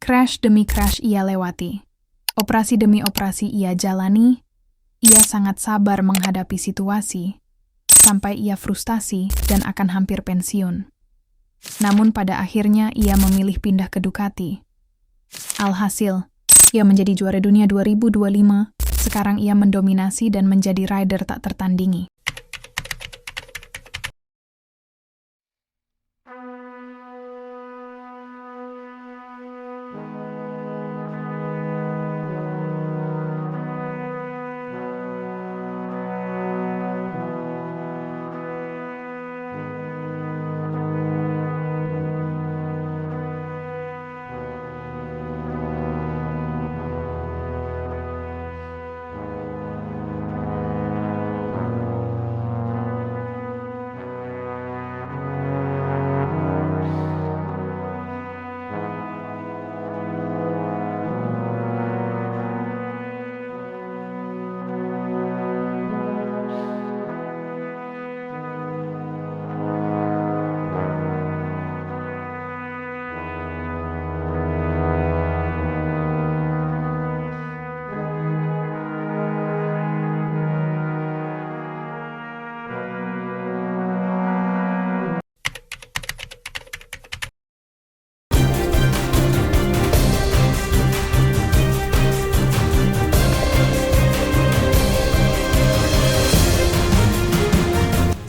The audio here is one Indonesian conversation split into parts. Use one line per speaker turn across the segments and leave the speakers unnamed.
Crash demi crash ia lewati. Operasi demi operasi ia jalani. Ia sangat sabar menghadapi situasi, sampai ia frustasi dan akan hampir pensiun. Namun pada akhirnya ia memilih pindah ke Ducati. Alhasil, ia menjadi juara dunia 2025. Sekarang ia mendominasi dan menjadi rider tak tertandingi.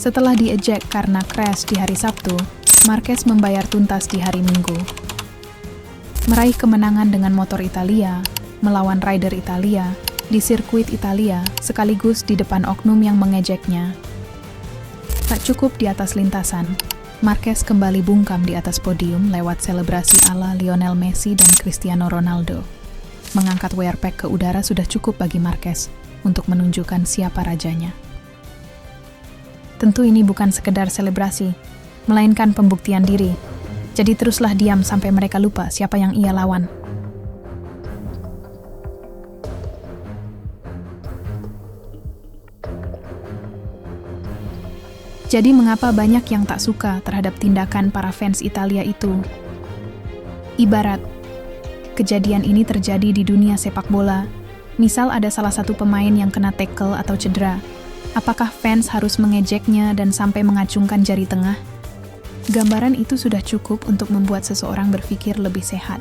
Setelah diejek karena crash di hari Sabtu, Marquez membayar tuntas di hari Minggu. Meraih kemenangan dengan motor Italia, melawan rider Italia, di sirkuit Italia, sekaligus di depan oknum yang mengejeknya. Tak cukup di atas lintasan, Marquez kembali bungkam di atas podium lewat selebrasi ala Lionel Messi dan Cristiano Ronaldo. Mengangkat WRC ke udara sudah cukup bagi Marquez untuk menunjukkan siapa rajanya. Tentu ini bukan sekedar selebrasi, melainkan pembuktian diri. Jadi teruslah diam sampai mereka lupa siapa yang ia lawan. Jadi mengapa banyak yang tak suka terhadap tindakan para fans Italia itu? Ibarat kejadian ini terjadi di dunia sepak bola. Misal ada salah satu pemain yang kena tackle atau cedera. Apakah fans harus mengejeknya dan sampai mengacungkan jari tengah? Gambaran itu sudah cukup untuk membuat seseorang berpikir lebih sehat.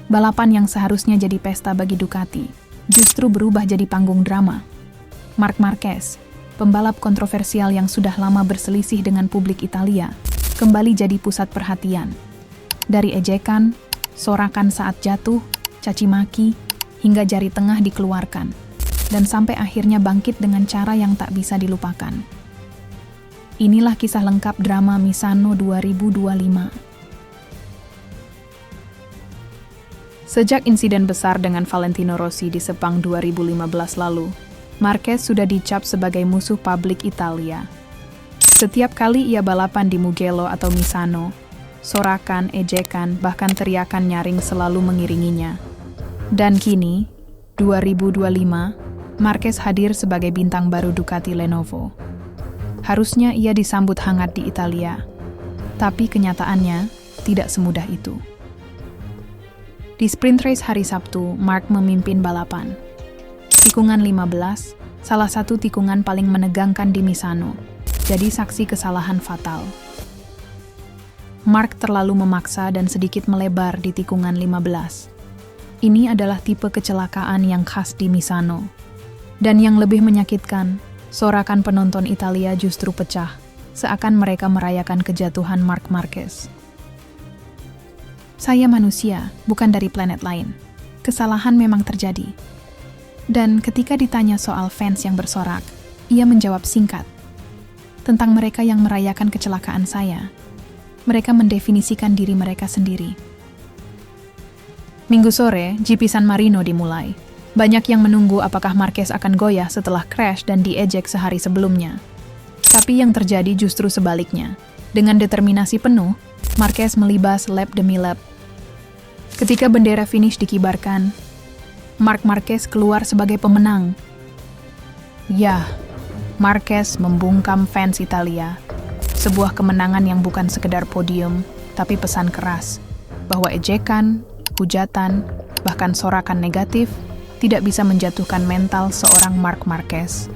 Balapan yang seharusnya jadi pesta bagi Ducati, justru berubah jadi panggung drama. Marc Marquez, pembalap kontroversial yang sudah lama berselisih dengan publik Italia, kembali jadi pusat perhatian. Dari ejekan, sorakan saat jatuh, caci maki, hingga jari tengah dikeluarkan, dan sampai akhirnya bangkit dengan cara yang tak bisa dilupakan. Inilah kisah lengkap drama Misano 2025. Sejak insiden besar dengan Valentino Rossi di Sepang 2015 lalu, Marquez sudah dicap sebagai musuh publik Italia. Setiap kali ia balapan di Mugello atau Misano, sorakan, ejekan, bahkan teriakan nyaring selalu mengiringinya. Dan kini, 2025, Marquez hadir sebagai bintang baru Ducati Lenovo. Harusnya ia disambut hangat di Italia, tapi kenyataannya tidak semudah itu. Di sprint race hari Sabtu, Marc memimpin balapan. Tikungan 15, salah satu tikungan paling menegangkan di Misano, jadi saksi kesalahan fatal. Marc terlalu memaksa dan sedikit melebar di tikungan 15. Ini adalah tipe kecelakaan yang khas di Misano. Dan yang lebih menyakitkan, sorakan penonton Italia justru pecah, seakan mereka merayakan kejatuhan Marc Marquez. Saya manusia, bukan dari planet lain. Kesalahan memang terjadi. Dan ketika ditanya soal fans yang bersorak, ia menjawab singkat. Tentang mereka yang merayakan kecelakaan saya. Mereka mendefinisikan diri mereka sendiri. Minggu sore, GP San Marino dimulai. Banyak yang menunggu apakah Marquez akan goyah setelah crash dan diejek sehari sebelumnya. Tapi yang terjadi justru sebaliknya. Dengan determinasi penuh, Marquez melibas lap demi lap. Ketika bendera finish dikibarkan, Marc Marquez keluar sebagai pemenang. Ya, Marquez membungkam fans Italia. Sebuah kemenangan yang bukan sekedar podium, tapi pesan keras bahwa ejekan, hujatan, bahkan sorakan negatif tidak bisa menjatuhkan mental seorang Marc Marquez.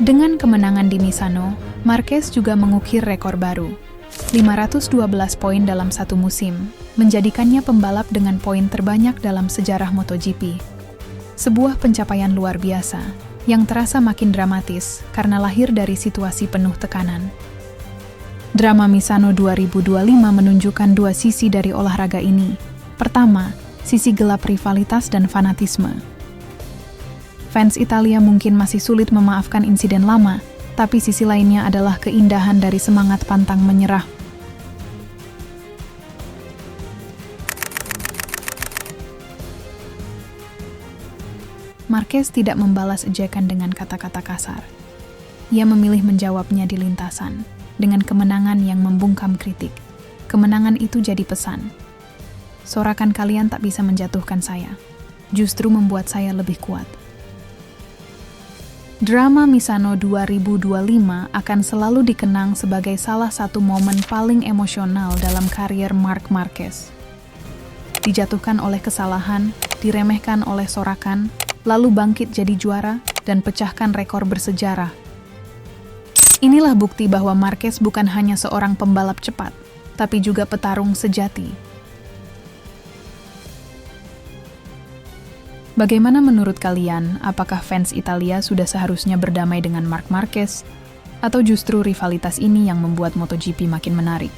Dengan kemenangan di Misano, Marquez juga mengukir rekor baru. 512 poin dalam satu musim, menjadikannya pembalap dengan poin terbanyak dalam sejarah MotoGP. Sebuah pencapaian luar biasa, yang terasa makin dramatis karena lahir dari situasi penuh tekanan. Drama Misano 2025 menunjukkan dua sisi dari olahraga ini. Pertama, sisi gelap rivalitas dan fanatisme. Fans Italia mungkin masih sulit memaafkan insiden lama, tapi sisi lainnya adalah keindahan dari semangat pantang menyerah. Marquez tidak membalas ejekan dengan kata-kata kasar. Ia memilih menjawabnya di lintasan, dengan kemenangan yang membungkam kritik. Kemenangan itu jadi pesan. Sorakan kalian tak bisa menjatuhkan saya, justru membuat saya lebih kuat. Drama Misano 2025 akan selalu dikenang sebagai salah satu momen paling emosional dalam karier Marc Marquez. Dijatuhkan oleh kesalahan, diremehkan oleh sorakan, lalu bangkit jadi juara dan pecahkan rekor bersejarah. Inilah bukti bahwa Marquez bukan hanya seorang pembalap cepat, tapi juga petarung sejati. Bagaimana menurut kalian, apakah fans Italia sudah seharusnya berdamai dengan Marc Marquez? Atau justru rivalitas ini yang membuat MotoGP makin menarik?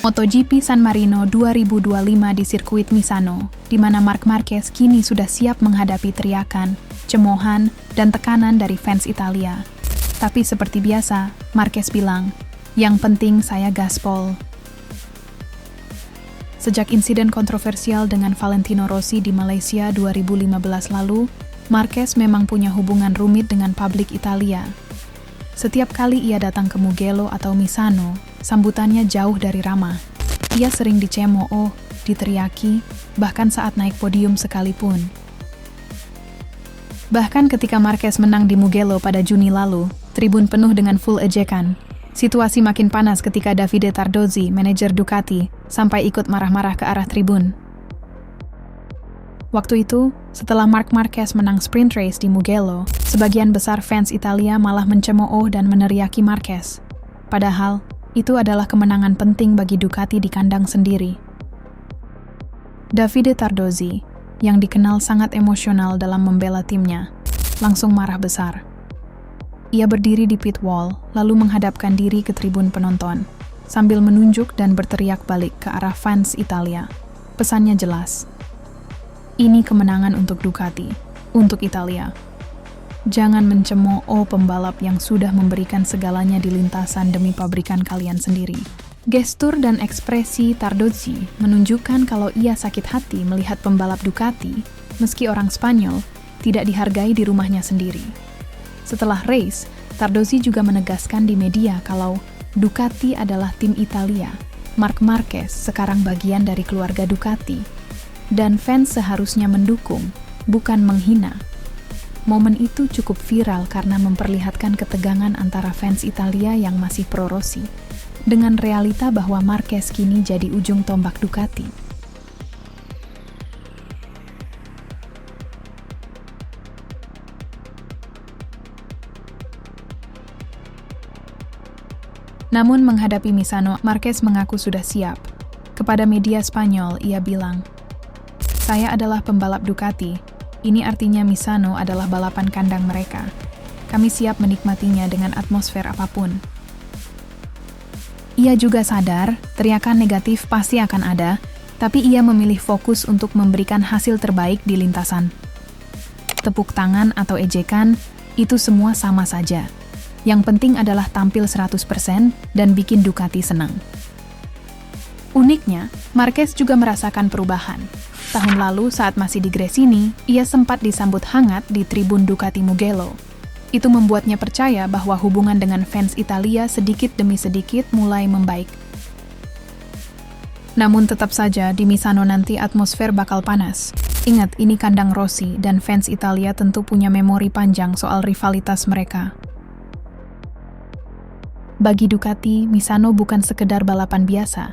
MotoGP San Marino 2025 di sirkuit Misano, di mana Marc Marquez kini sudah siap menghadapi teriakan, cemoohan, dan tekanan dari fans Italia. Tapi seperti biasa, Marquez bilang, "Yang penting saya gaspol." Sejak insiden kontroversial dengan Valentino Rossi di Malaysia 2015 lalu, Marquez memang punya hubungan rumit dengan publik Italia. Setiap kali ia datang ke Mugello atau Misano, sambutannya jauh dari ramah. Ia sering dicemooh, diteriaki, bahkan saat naik podium sekalipun. Bahkan ketika Marquez menang di Mugello pada Juni lalu, tribun penuh dengan full ejekan. Situasi makin panas ketika Davide Tardozzi, manajer Ducati, sampai ikut marah-marah ke arah tribun. Waktu itu, setelah Marc Marquez menang sprint race di Mugello, sebagian besar fans Italia malah mencemooh dan meneriaki Marquez. Padahal, itu adalah kemenangan penting bagi Ducati di kandang sendiri. Davide Tardozzi, yang dikenal sangat emosional dalam membela timnya, langsung marah besar. Ia berdiri di pit wall, lalu menghadapkan diri ke tribun penonton, sambil menunjuk dan berteriak balik ke arah fans Italia. Pesannya jelas. Ini kemenangan untuk Ducati, untuk Italia. Jangan mencemooh pembalap yang sudah memberikan segalanya di lintasan demi pabrikan kalian sendiri. Gestur dan ekspresi Tardozzi menunjukkan kalau ia sakit hati melihat pembalap Ducati, meski orang Spanyol, tidak dihargai di rumahnya sendiri. Setelah race, Tardozzi juga menegaskan di media kalau Ducati adalah tim Italia. Marc Marquez sekarang bagian dari keluarga Ducati. Dan fans seharusnya mendukung, bukan menghina. Momen itu cukup viral karena memperlihatkan ketegangan antara fans Italia yang masih pro Rossi, dengan realita bahwa Marquez kini jadi ujung tombak Ducati. Namun menghadapi Misano, Marquez mengaku sudah siap. Kepada media Spanyol, ia bilang, "Saya adalah pembalap Ducati. Ini artinya Misano adalah balapan kandang mereka. Kami siap menikmatinya dengan atmosfer apapun." Ia juga sadar, teriakan negatif pasti akan ada, tapi ia memilih fokus untuk memberikan hasil terbaik di lintasan. Tepuk tangan atau ejekan, itu semua sama saja. Yang penting adalah tampil 100% dan bikin Ducati senang. Uniknya, Marquez juga merasakan perubahan. Tahun lalu saat masih di Gresini, ia sempat disambut hangat di tribun Ducati Mugello. Itu membuatnya percaya bahwa hubungan dengan fans Italia sedikit demi sedikit mulai membaik. Namun tetap saja di Misano nanti atmosfer bakal panas. Ingat, ini kandang Rossi dan fans Italia tentu punya memori panjang soal rivalitas mereka. Bagi Ducati, Misano bukan sekedar balapan biasa.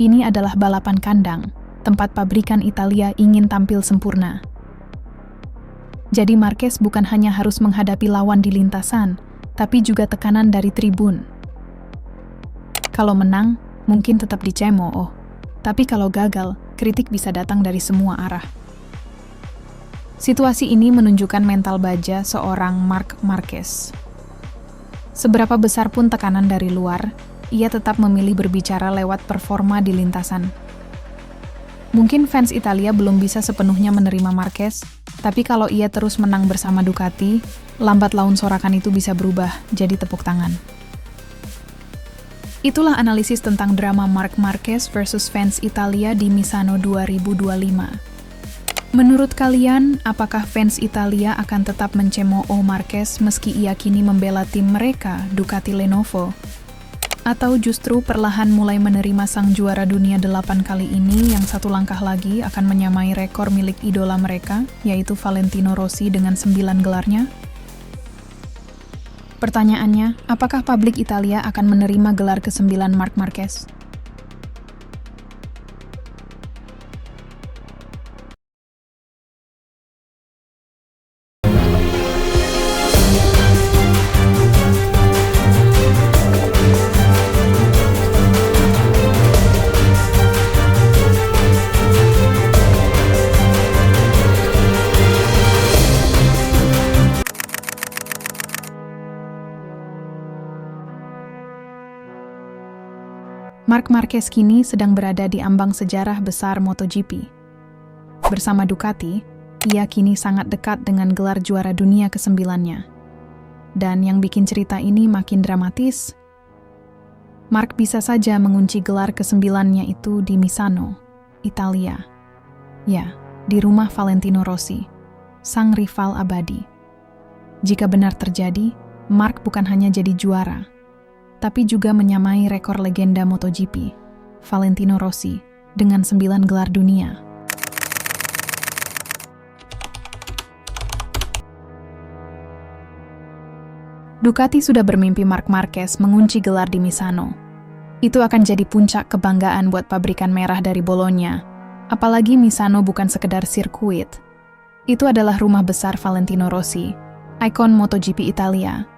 Ini adalah balapan kandang, tempat pabrikan Italia ingin tampil sempurna. Jadi Marquez bukan hanya harus menghadapi lawan di lintasan, tapi juga tekanan dari tribun. Kalau menang, mungkin tetap dicemooh. Tapi kalau gagal, kritik bisa datang dari semua arah. Situasi ini menunjukkan mental baja seorang Marc Marquez. Seberapa besar pun tekanan dari luar, ia tetap memilih berbicara lewat performa di lintasan. Mungkin fans Italia belum bisa sepenuhnya menerima Marquez, tapi kalau ia terus menang bersama Ducati, lambat laun sorakan itu bisa berubah jadi tepuk tangan. Itulah analisis tentang drama Marc Marquez versus fans Italia di Misano 2025. Menurut kalian, apakah fans Italia akan tetap mencemooh Marquez meski ia kini membela tim mereka, Ducati Lenovo? Atau justru perlahan mulai menerima sang juara dunia 8 kali ini yang satu langkah lagi akan menyamai rekor milik idola mereka, yaitu Valentino Rossi dengan 9 gelarnya? Pertanyaannya, apakah publik Italia akan menerima gelar ke-9 Marc Marquez? Marc Marquez kini sedang berada di ambang sejarah besar MotoGP. Bersama Ducati, ia kini sangat dekat dengan gelar juara dunia ke-9-nya. Dan yang bikin cerita ini makin dramatis, Marc bisa saja mengunci gelar ke-9-nya itu di Misano, Italia. Ya, di rumah Valentino Rossi, sang rival abadi. Jika benar terjadi, Marc bukan hanya jadi juara, tapi juga menyamai rekor legenda MotoGP, Valentino Rossi, dengan 9 gelar dunia. Ducati sudah bermimpi Marc Marquez mengunci gelar di Misano. Itu akan jadi puncak kebanggaan buat pabrikan merah dari Bologna. Apalagi Misano bukan sekedar sirkuit. Itu adalah rumah besar Valentino Rossi, ikon MotoGP Italia.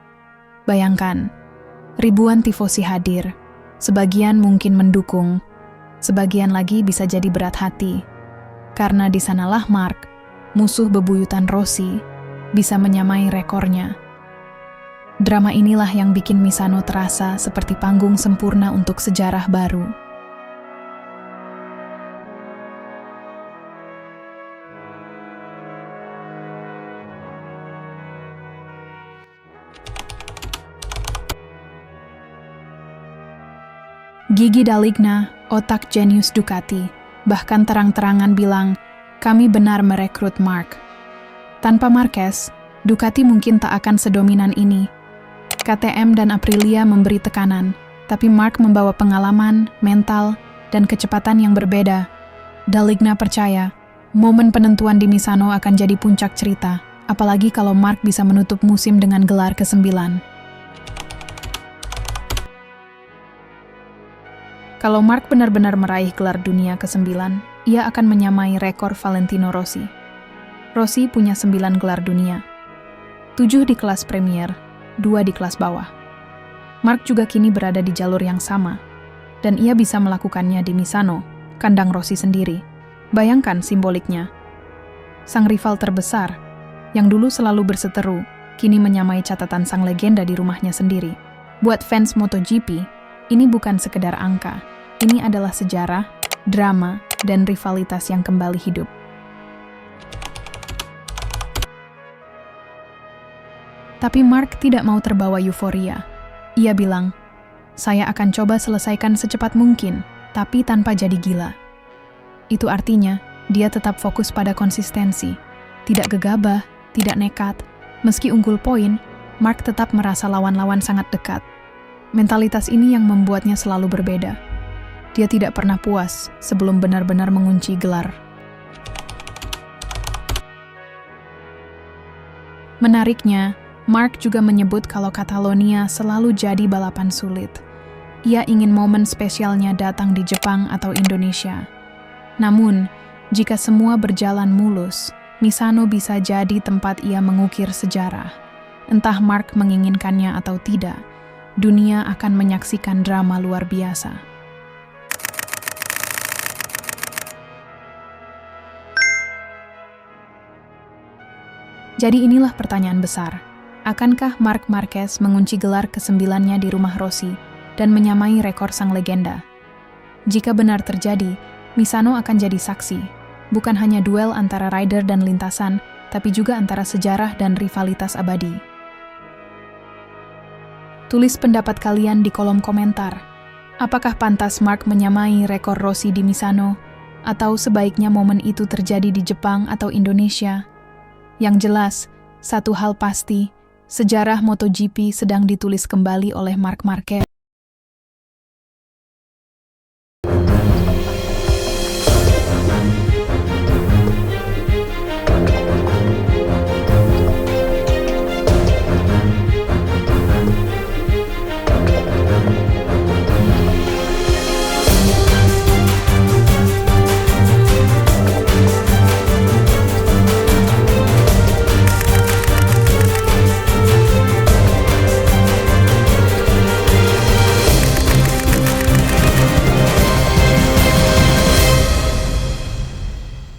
Bayangkan, ribuan tifosi hadir, sebagian mungkin mendukung, sebagian lagi bisa jadi berat hati. Karena di sanalah Marc, musuh bebuyutan Rossi, bisa menyamai rekornya. Drama inilah yang bikin Misano terasa seperti panggung sempurna untuk sejarah baru. Gigi D'Aligna, otak jenius Ducati, bahkan terang-terangan bilang, kami benar merekrut Marc. Tanpa Marquez, Ducati mungkin tak akan sedominan ini. KTM dan Aprilia memberi tekanan, tapi Marc membawa pengalaman, mental, dan kecepatan yang berbeda. D'Aligna percaya, momen penentuan di Misano akan jadi puncak cerita, apalagi kalau Marc bisa menutup musim dengan gelar ke-9. Kalau Marc benar-benar meraih gelar dunia ke-9, ia akan menyamai rekor Valentino Rossi. Rossi punya 9 gelar dunia, 7 di kelas Premier, 2 di kelas bawah. Marc juga kini berada di jalur yang sama, dan ia bisa melakukannya di Misano, kandang Rossi sendiri. Bayangkan simboliknya. Sang rival terbesar, yang dulu selalu berseteru, kini menyamai catatan sang legenda di rumahnya sendiri. Buat fans MotoGP, ini bukan sekedar angka, ini adalah sejarah, drama, dan rivalitas yang kembali hidup. Tapi Marc tidak mau terbawa euforia. Ia bilang, saya akan coba selesaikan secepat mungkin, tapi tanpa jadi gila. Itu artinya, dia tetap fokus pada konsistensi. Tidak gegabah, tidak nekat. Meski unggul poin, Mark tetap merasa lawan-lawan sangat dekat. Mentalitas ini yang membuatnya selalu berbeda. Dia tidak pernah puas sebelum benar-benar mengunci gelar. Menariknya, Mark juga menyebut kalau Catalonia selalu jadi balapan sulit. Ia ingin momen spesialnya datang di Jepang atau Indonesia. Namun, jika semua berjalan mulus, Misano bisa jadi tempat ia mengukir sejarah. Entah Mark menginginkannya atau tidak, dunia akan menyaksikan drama luar biasa. Jadi inilah pertanyaan besar. Akankah Marc Marquez mengunci gelar ke-9-nya di rumah Rossi dan menyamai rekor sang legenda? Jika benar terjadi, Misano akan jadi saksi, bukan hanya duel antara rider dan lintasan, tapi juga antara sejarah dan rivalitas abadi. Tulis pendapat kalian di kolom komentar. Apakah pantas Marc menyamai rekor Rossi di Misano? Atau sebaiknya momen itu terjadi di Jepang atau Indonesia? Yang jelas, satu hal pasti, sejarah MotoGP sedang ditulis kembali oleh Marc Marquez.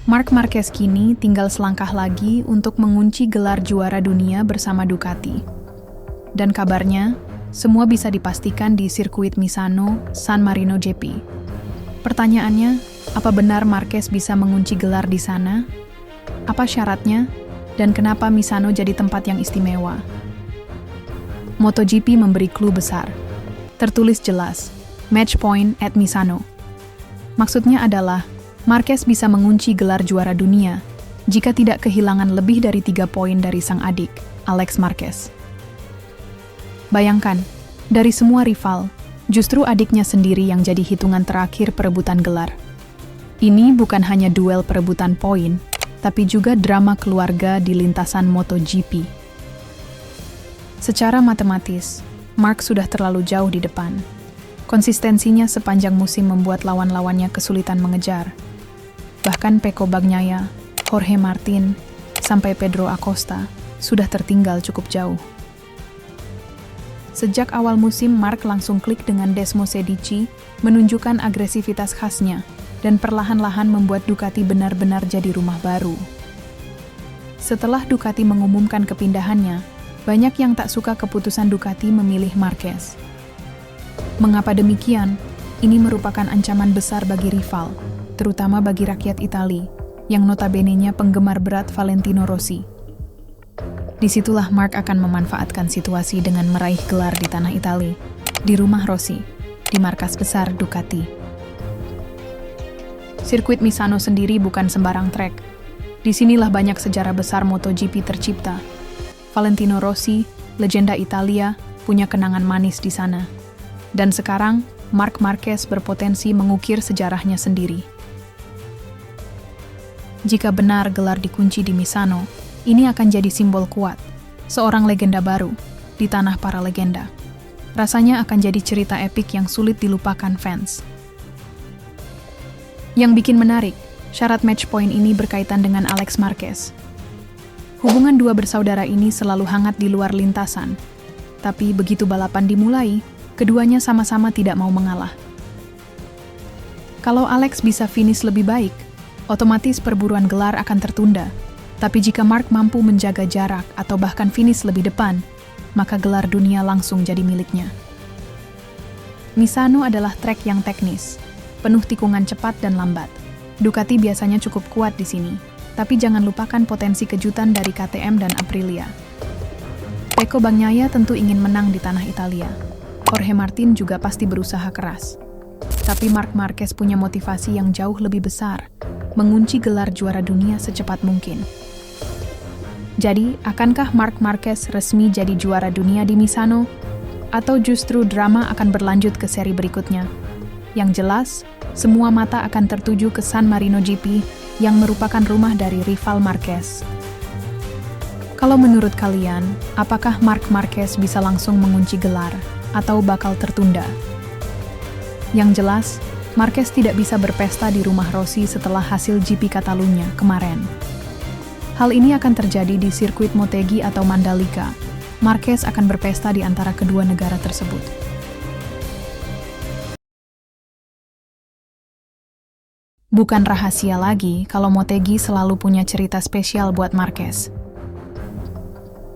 Marc Marquez kini tinggal selangkah lagi untuk mengunci gelar juara dunia bersama Ducati. Dan kabarnya, semua bisa dipastikan di sirkuit Misano, San Marino GP. Pertanyaannya, apa benar Marquez bisa mengunci gelar di sana? Apa syaratnya? Dan kenapa Misano jadi tempat yang istimewa? MotoGP memberi clue besar. Tertulis jelas, match point at Misano. Maksudnya adalah, Marquez bisa mengunci gelar juara dunia jika tidak kehilangan lebih dari 3 poin dari sang adik, Alex Marquez. Bayangkan, dari semua rival, justru adiknya sendiri yang jadi hitungan terakhir perebutan gelar. Ini bukan hanya duel perebutan poin, tapi juga drama keluarga di lintasan MotoGP. Secara matematis, Marc sudah terlalu jauh di depan. Konsistensinya sepanjang musim membuat lawan-lawannya kesulitan mengejar. Bahkan Pecco Bagnaia, Jorge Martin, sampai Pedro Acosta sudah tertinggal cukup jauh. Sejak awal musim, Marc langsung klik dengan Desmo Sedici, menunjukkan agresivitas khasnya, dan perlahan-lahan membuat Ducati benar-benar jadi rumah baru. Setelah Ducati mengumumkan kepindahannya, banyak yang tak suka keputusan Ducati memilih Marquez. Mengapa demikian? Ini merupakan ancaman besar bagi rival, terutama bagi rakyat Itali, yang notabene-nya penggemar berat Valentino Rossi. Disitulah Marc akan memanfaatkan situasi dengan meraih gelar di tanah Itali, di rumah Rossi, di markas besar Ducati. Sirkuit Misano sendiri bukan sembarang trek. Disinilah banyak sejarah besar MotoGP tercipta. Valentino Rossi, legenda Italia, punya kenangan manis di sana. Dan sekarang, Marc Marquez berpotensi mengukir sejarahnya sendiri. Jika benar gelar dikunci di Misano, ini akan jadi simbol kuat, seorang legenda baru, di tanah para legenda. Rasanya akan jadi cerita epik yang sulit dilupakan fans. Yang bikin menarik, syarat match point ini berkaitan dengan Alex Marquez. Hubungan dua bersaudara ini selalu hangat di luar lintasan, tapi begitu balapan dimulai, keduanya sama-sama tidak mau mengalah. Kalau Alex bisa finish lebih baik, otomatis perburuan gelar akan tertunda. Tapi jika Marc mampu menjaga jarak atau bahkan finish lebih depan, maka gelar dunia langsung jadi miliknya. Misano adalah trek yang teknis, penuh tikungan cepat dan lambat. Ducati biasanya cukup kuat di sini, tapi jangan lupakan potensi kejutan dari KTM dan Aprilia. Pecco Bagnaia tentu ingin menang di tanah Italia. Jorge Martin juga pasti berusaha keras. Tapi Marc Marquez punya motivasi yang jauh lebih besar, mengunci gelar juara dunia secepat mungkin. Jadi, akankah Marc Marquez resmi jadi juara dunia di Misano? Atau justru drama akan berlanjut ke seri berikutnya? Yang jelas, semua mata akan tertuju ke San Marino GP yang merupakan rumah dari rival Marquez. Kalau menurut kalian, apakah Marc Marquez bisa langsung mengunci gelar atau bakal tertunda? Yang jelas, Marquez tidak bisa berpesta di rumah Rossi setelah hasil GP Catalunya kemarin. Hal ini akan terjadi di sirkuit Motegi atau Mandalika. Marquez akan berpesta di antara kedua negara tersebut. Bukan rahasia lagi kalau Motegi selalu punya cerita spesial buat Marquez.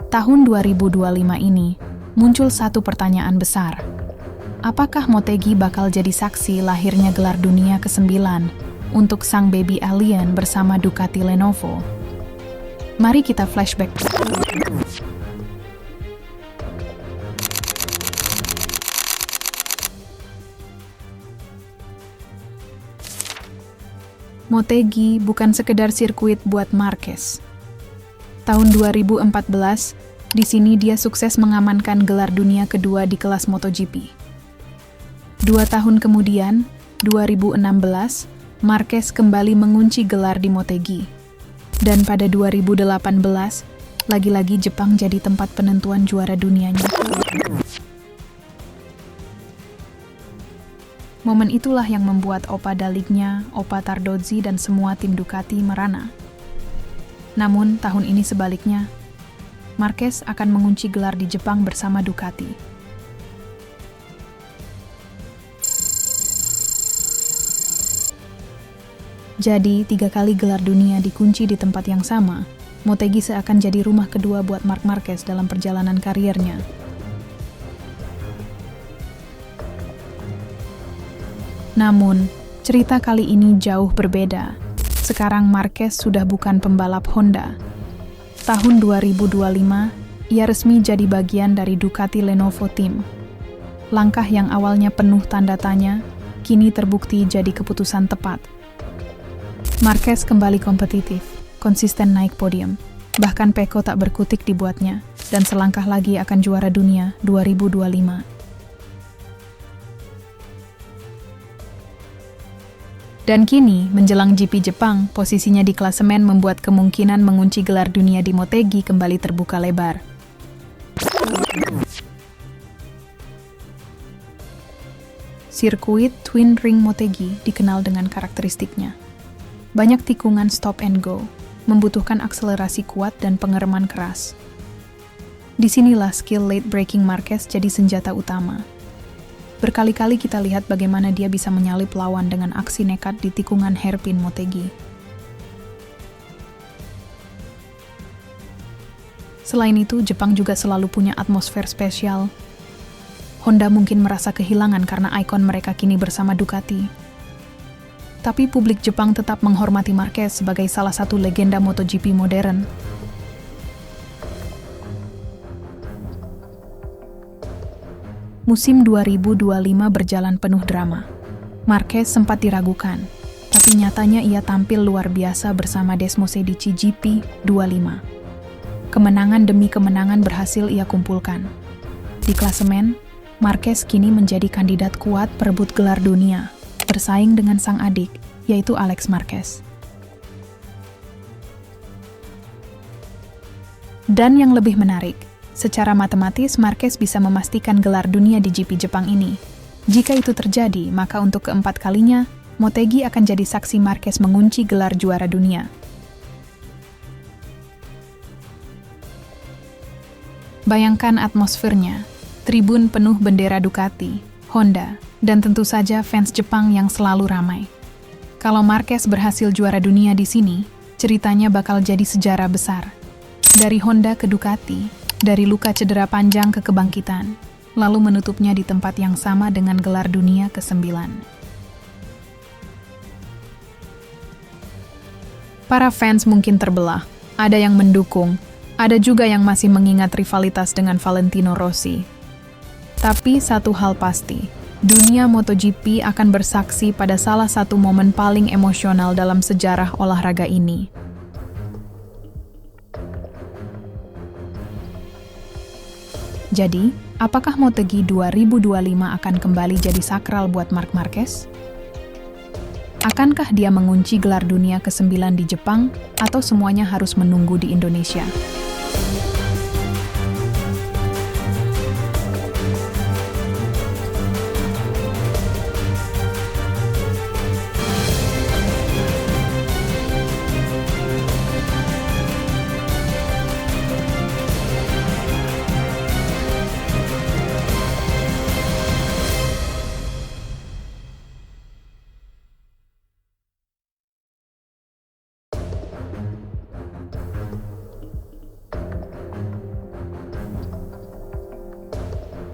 Tahun 2025 ini, muncul satu pertanyaan besar. Apakah Motegi bakal jadi saksi lahirnya gelar dunia ke-9 untuk sang baby alien bersama Ducati Lenovo? Mari kita flashback. Motegi bukan sekedar sirkuit buat Marquez. Tahun 2014, di sini dia sukses mengamankan gelar dunia kedua di kelas MotoGP. 2 tahun kemudian, 2016, Marquez kembali mengunci gelar di Motegi. Dan pada 2018, lagi-lagi Jepang jadi tempat penentuan juara dunianya. Momen itulah yang membuat Opa Dalignya, Opa Tardozzi, dan semua tim Ducati merana. Namun, tahun ini sebaliknya, Marquez akan mengunci gelar di Jepang bersama Ducati. Jadi, 3 kali gelar dunia dikunci di tempat yang sama, Motegi seakan jadi rumah kedua buat Marc Marquez dalam perjalanan kariernya. Namun, cerita kali ini jauh berbeda. Sekarang Marquez sudah bukan pembalap Honda. Tahun 2025, ia resmi jadi bagian dari Ducati Lenovo Team. Langkah yang awalnya penuh tanda tanya, kini terbukti jadi keputusan tepat. Marquez kembali kompetitif, konsisten naik podium. Bahkan Pecco tak berkutik dibuatnya, dan selangkah lagi akan juara dunia 2025. Dan kini, menjelang GP Jepang, posisinya di klasemen membuat kemungkinan mengunci gelar dunia di Motegi kembali terbuka lebar. Sirkuit Twin Ring Motegi dikenal dengan karakteristiknya. Banyak tikungan stop and go, membutuhkan akselerasi kuat dan pengereman keras. Disinilah skill late braking Marquez jadi senjata utama. Berkali-kali kita lihat bagaimana dia bisa menyalip lawan dengan aksi nekat di tikungan hairpin Motegi. Selain itu, Jepang juga selalu punya atmosfer spesial. Honda mungkin merasa kehilangan karena ikon mereka kini bersama Ducati. Tapi publik Jepang tetap menghormati Marquez sebagai salah satu legenda MotoGP modern. Musim 2025 berjalan penuh drama. Marquez sempat diragukan, tapi nyatanya ia tampil luar biasa bersama Desmosedici GP25. Kemenangan demi kemenangan berhasil ia kumpulkan. Di klasemen, Marquez kini menjadi kandidat kuat perebut gelar dunia, bersaing dengan sang adik, yaitu Alex Marquez. Dan yang lebih menarik, secara matematis Marquez bisa memastikan gelar dunia di GP Jepang ini. Jika itu terjadi, maka untuk keempat kalinya, Motegi akan jadi saksi Marquez mengunci gelar juara dunia. Bayangkan atmosfernya, tribun penuh bendera Ducati, Honda, dan tentu saja fans Jepang yang selalu ramai. Kalau Marquez berhasil juara dunia di sini, ceritanya bakal jadi sejarah besar. Dari Honda ke Ducati, dari luka cedera panjang ke kebangkitan, lalu menutupnya di tempat yang sama dengan gelar dunia ke-9. Para fans mungkin terbelah, ada yang mendukung, ada juga yang masih mengingat rivalitas dengan Valentino Rossi. Tapi satu hal pasti, dunia MotoGP akan bersaksi pada salah satu momen paling emosional dalam sejarah olahraga ini. Jadi, apakah Motegi 2025 akan kembali jadi sakral buat Marc Marquez? Akankah dia mengunci gelar dunia ke-9 di Jepang, atau semuanya harus menunggu di Indonesia?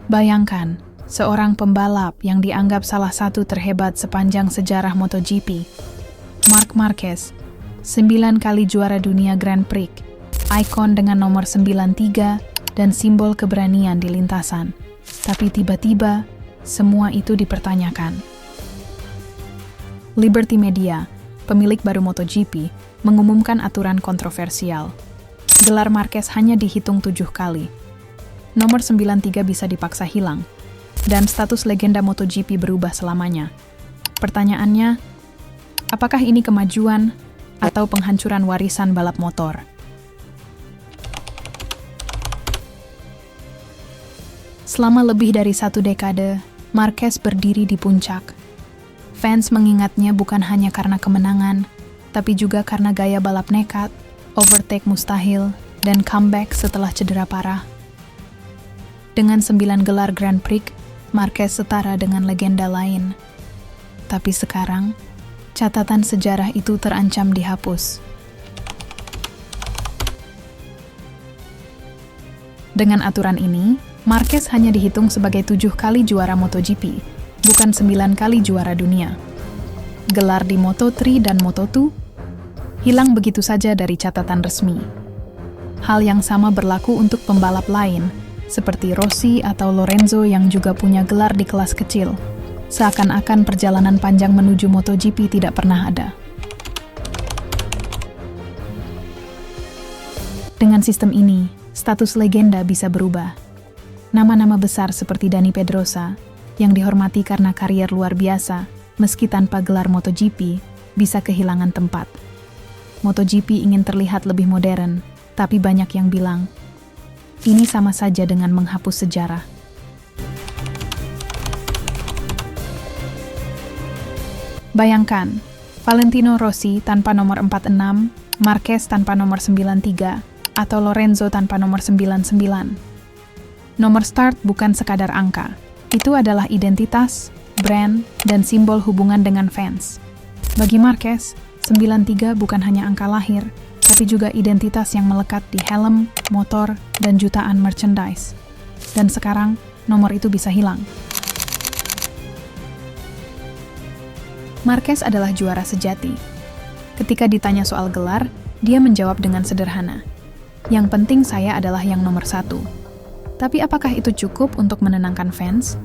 Bayangkan, seorang pembalap yang dianggap salah satu terhebat sepanjang sejarah MotoGP, Marc Marquez, 9 kali juara dunia Grand Prix, ikon dengan nomor 93 dan simbol keberanian di lintasan. Tapi tiba-tiba, semua itu dipertanyakan. Liberty Media, pemilik baru MotoGP, mengumumkan aturan kontroversial. Gelar Marquez hanya dihitung 7 kali. Nomor 93 bisa dipaksa hilang, dan status legenda MotoGP berubah selamanya. Pertanyaannya, apakah ini kemajuan atau penghancuran warisan balap motor? Selama lebih dari 1 dekade, Marquez berdiri di puncak. Fans mengingatnya bukan hanya karena kemenangan, tapi juga karena gaya balap nekat, overtake mustahil, dan comeback setelah cedera parah. Dengan 9 gelar Grand Prix, Marquez setara dengan legenda lain. Tapi sekarang, catatan sejarah itu terancam dihapus. Dengan aturan ini, Marquez hanya dihitung sebagai 7 kali juara MotoGP, bukan 9 kali juara dunia. Gelar di Moto3 dan Moto2 hilang begitu saja dari catatan resmi. Hal yang sama berlaku untuk pembalap lain, seperti Rossi atau Lorenzo yang juga punya gelar di kelas kecil. Seakan-akan perjalanan panjang menuju MotoGP tidak pernah ada. Dengan sistem ini, status legenda bisa berubah. Nama-nama besar seperti Dani Pedrosa, yang dihormati karena karier luar biasa, meski tanpa gelar MotoGP, bisa kehilangan tempat. MotoGP ingin terlihat lebih modern, tapi banyak yang bilang, ini sama saja dengan menghapus sejarah. Bayangkan, Valentino Rossi tanpa nomor 46, Marquez tanpa nomor 93, atau Lorenzo tanpa nomor 99. Nomor start bukan sekadar angka. Itu adalah identitas, brand, dan simbol hubungan dengan fans. Bagi Marquez, 93 bukan hanya angka lahir, tapi juga identitas yang melekat di helm, motor, dan jutaan merchandise. Dan sekarang, nomor itu bisa hilang. Marquez adalah juara sejati. Ketika ditanya soal gelar, dia menjawab dengan sederhana. Yang penting saya adalah yang nomor 1. Tapi apakah itu cukup untuk menenangkan fans?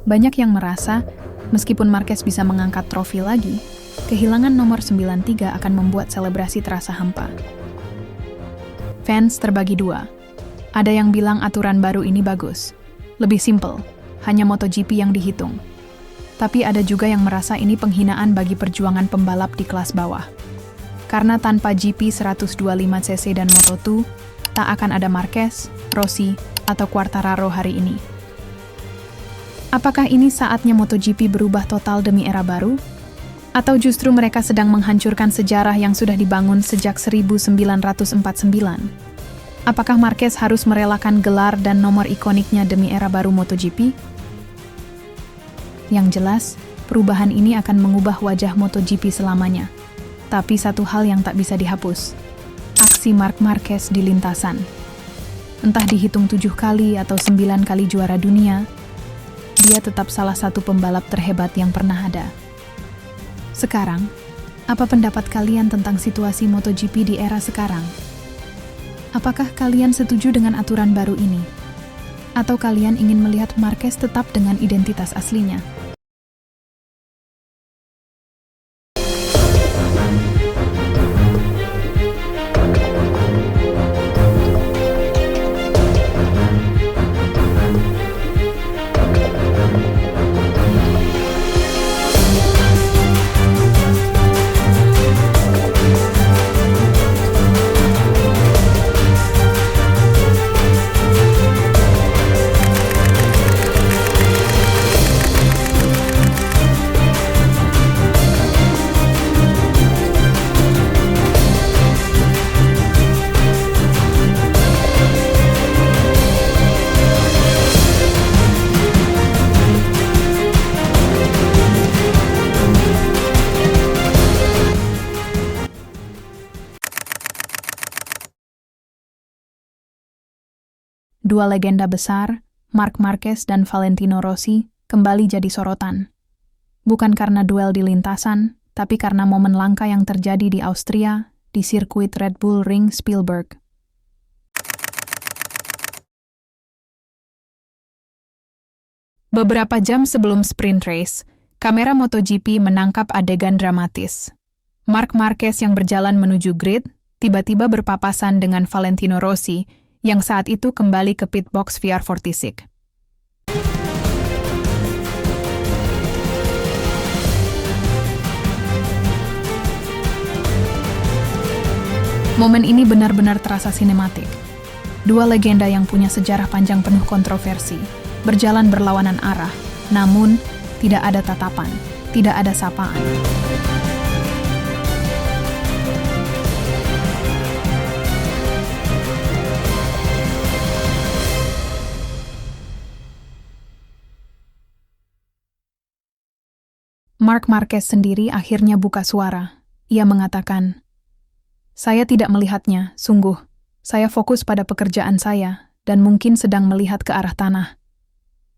Banyak yang merasa, meskipun Marquez bisa mengangkat trofi lagi, kehilangan nomor 93 akan membuat selebrasi terasa hampa. Fans terbagi 2. Ada yang bilang aturan baru ini bagus. Lebih simple, hanya MotoGP yang dihitung. Tapi ada juga yang merasa ini penghinaan bagi perjuangan pembalap di kelas bawah. Karena tanpa GP 125cc dan Moto2, tak akan ada Marquez, Rossi, atau Quartararo hari ini. Apakah ini saatnya MotoGP berubah total demi era baru? Atau justru mereka sedang menghancurkan sejarah yang sudah dibangun sejak 1949? Apakah Marquez harus merelakan gelar dan nomor ikoniknya demi era baru MotoGP? Yang jelas, perubahan ini akan mengubah wajah MotoGP selamanya. Tapi satu hal yang tak bisa dihapus, aksi Marc Marquez di lintasan. Entah dihitung 7 kali atau 9 kali juara dunia, dia tetap salah satu pembalap terhebat yang pernah ada. Sekarang, apa pendapat kalian tentang situasi MotoGP di era sekarang? Apakah kalian setuju dengan aturan baru ini? Atau kalian ingin melihat Marquez tetap dengan identitas aslinya? Dua legenda besar, Marc Marquez dan Valentino Rossi, kembali jadi sorotan. Bukan karena duel di lintasan, tapi karena momen langka yang terjadi di Austria, di sirkuit Red Bull Ring Spielberg. Beberapa jam sebelum sprint race, kamera MotoGP menangkap adegan dramatis. Marc Marquez yang berjalan menuju grid, tiba-tiba berpapasan dengan Valentino Rossi, yang saat itu kembali ke pit box VR46. Momen ini benar-benar terasa sinematik. Dua legenda yang punya sejarah panjang penuh kontroversi, berjalan berlawanan arah, namun tidak ada tatapan, tidak ada sapaan. Marc Marquez sendiri akhirnya buka suara. Ia mengatakan, "Saya tidak melihatnya, sungguh. Saya fokus pada pekerjaan saya, dan mungkin sedang melihat ke arah tanah."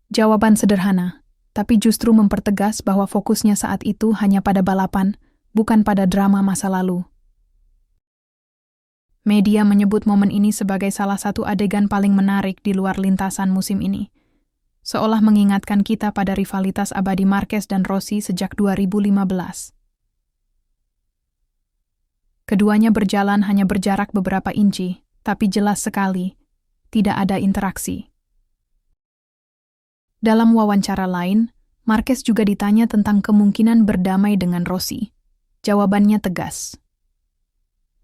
Jawaban sederhana, tapi justru mempertegas bahwa fokusnya saat itu hanya pada balapan, bukan pada drama masa lalu. Media menyebut momen ini sebagai salah satu adegan paling menarik di luar lintasan musim ini, seolah mengingatkan kita pada rivalitas abadi Marquez dan Rossi sejak 2015. Keduanya berjalan hanya berjarak beberapa inci, tapi jelas sekali, tidak ada interaksi. Dalam wawancara lain, Marquez juga ditanya tentang kemungkinan berdamai dengan Rossi. Jawabannya tegas.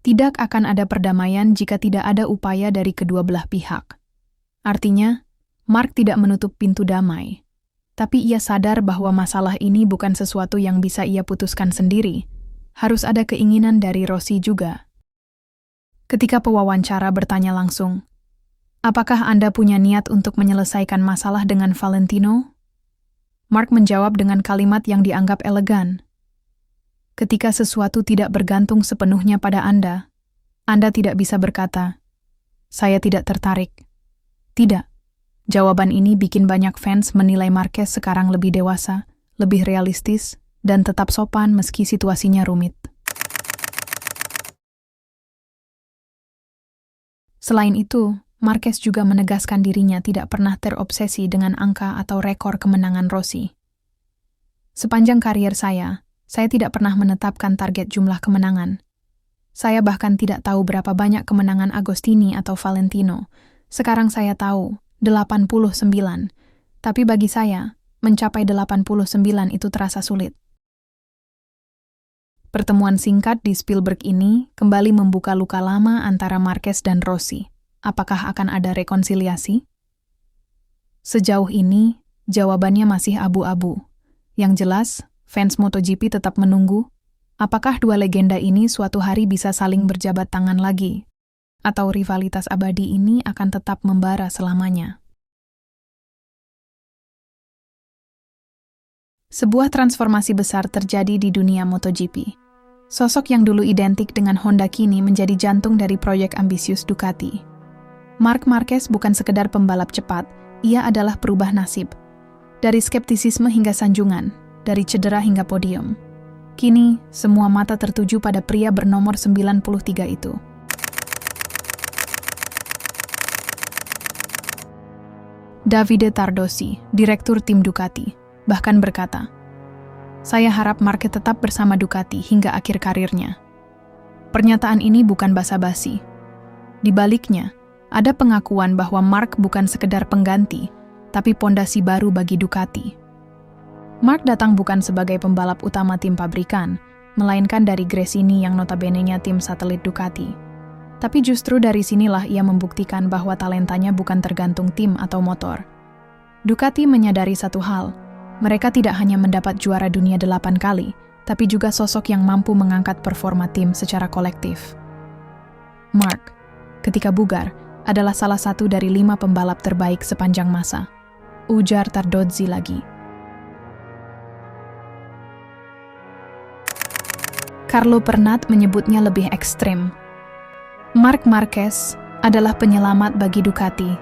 Tidak akan ada perdamaian jika tidak ada upaya dari kedua belah pihak. Artinya, Marc tidak menutup pintu damai. Tapi ia sadar bahwa masalah ini bukan sesuatu yang bisa ia putuskan sendiri. Harus ada keinginan dari Rossi juga. Ketika pewawancara bertanya langsung, "Apakah Anda punya niat untuk menyelesaikan masalah dengan Valentino?" Marc menjawab dengan kalimat yang dianggap elegan. "Ketika sesuatu tidak bergantung sepenuhnya pada Anda tidak bisa berkata, 'Saya tidak tertarik.' Tidak." Jawaban ini bikin banyak fans menilai Marquez sekarang lebih dewasa, lebih realistis, dan tetap sopan meski situasinya rumit. Selain itu, Marquez juga menegaskan dirinya tidak pernah terobsesi dengan angka atau rekor kemenangan Rossi. "Sepanjang karier saya tidak pernah menetapkan target jumlah kemenangan. Saya bahkan tidak tahu berapa banyak kemenangan Agostini atau Valentino. Sekarang saya tahu 89, tapi bagi saya, mencapai 89 itu terasa sulit." Pertemuan singkat di Spielberg ini kembali membuka luka lama antara Marquez dan Rossi. Apakah akan ada rekonsiliasi? Sejauh ini, jawabannya masih abu-abu. Yang jelas, fans MotoGP tetap menunggu, apakah dua legenda ini suatu hari bisa saling berjabat tangan lagi, atau rivalitas abadi ini akan tetap membara selamanya. Sebuah transformasi besar terjadi di dunia MotoGP. Sosok yang dulu identik dengan Honda kini menjadi jantung dari proyek ambisius Ducati. Marc Marquez bukan sekedar pembalap cepat, ia adalah perubah nasib. Dari skeptisisme hingga sanjungan, dari cedera hingga podium. Kini, semua mata tertuju pada pria bernomor 93 itu. Davide Tardosi, direktur tim Ducati, bahkan berkata, "Saya harap Marquez tetap bersama Ducati hingga akhir karirnya." Pernyataan ini bukan basa-basi. Di baliknya, ada pengakuan bahwa Marc bukan sekedar pengganti, tapi pondasi baru bagi Ducati. Marc datang bukan sebagai pembalap utama tim pabrikan, melainkan dari Gresini yang notabene-nya tim satelit Ducati. Tapi justru dari sinilah ia membuktikan bahwa talentanya bukan tergantung tim atau motor. Ducati menyadari satu hal, mereka tidak hanya mendapat juara dunia 8 kali, tapi juga sosok yang mampu mengangkat performa tim secara kolektif. Marc, ketika bugar, adalah salah satu dari 5 pembalap terbaik sepanjang masa. Ujar Tardozzi lagi. Carlo Pernat menyebutnya lebih ekstrem. Marc Marquez adalah penyelamat bagi Ducati.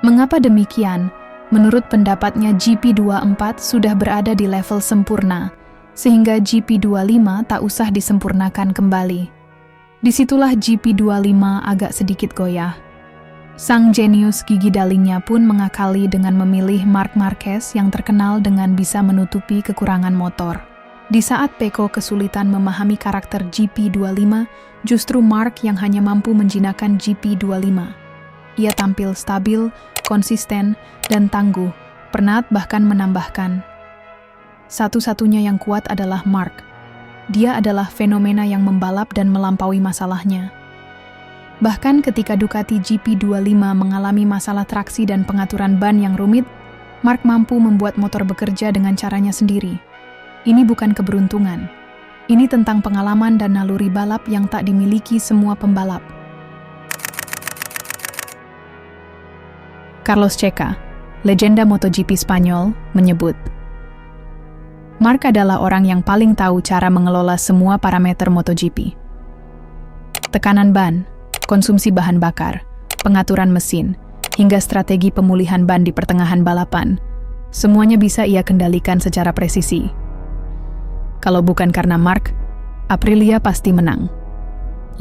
Mengapa demikian? Menurut pendapatnya GP24 sudah berada di level sempurna, sehingga GP25 tak usah disempurnakan kembali. Disitulah GP25 agak sedikit goyah. Sang jenius gigi dalingnya pun mengakali dengan memilih Marc Marquez yang terkenal dengan bisa menutupi kekurangan motor. Di saat Pecco kesulitan memahami karakter GP25, justru Marc yang hanya mampu menjinakkan GP25. Ia tampil stabil, konsisten, dan tangguh. Pernat bahkan menambahkan, satu-satunya yang kuat adalah Marc. Dia adalah fenomena yang membalap dan melampaui masalahnya. Bahkan ketika Ducati GP25 mengalami masalah traksi dan pengaturan ban yang rumit, Marc mampu membuat motor bekerja dengan caranya sendiri. Ini bukan keberuntungan. Ini tentang pengalaman dan naluri balap yang tak dimiliki semua pembalap. Carlos Checa, legenda MotoGP Spanyol, menyebut, Marc adalah orang yang paling tahu cara mengelola semua parameter MotoGP. Tekanan ban, konsumsi bahan bakar, pengaturan mesin, hingga strategi pemulihan ban di pertengahan balapan, semuanya bisa ia kendalikan secara presisi. Kalau bukan karena Marc, Aprilia pasti menang.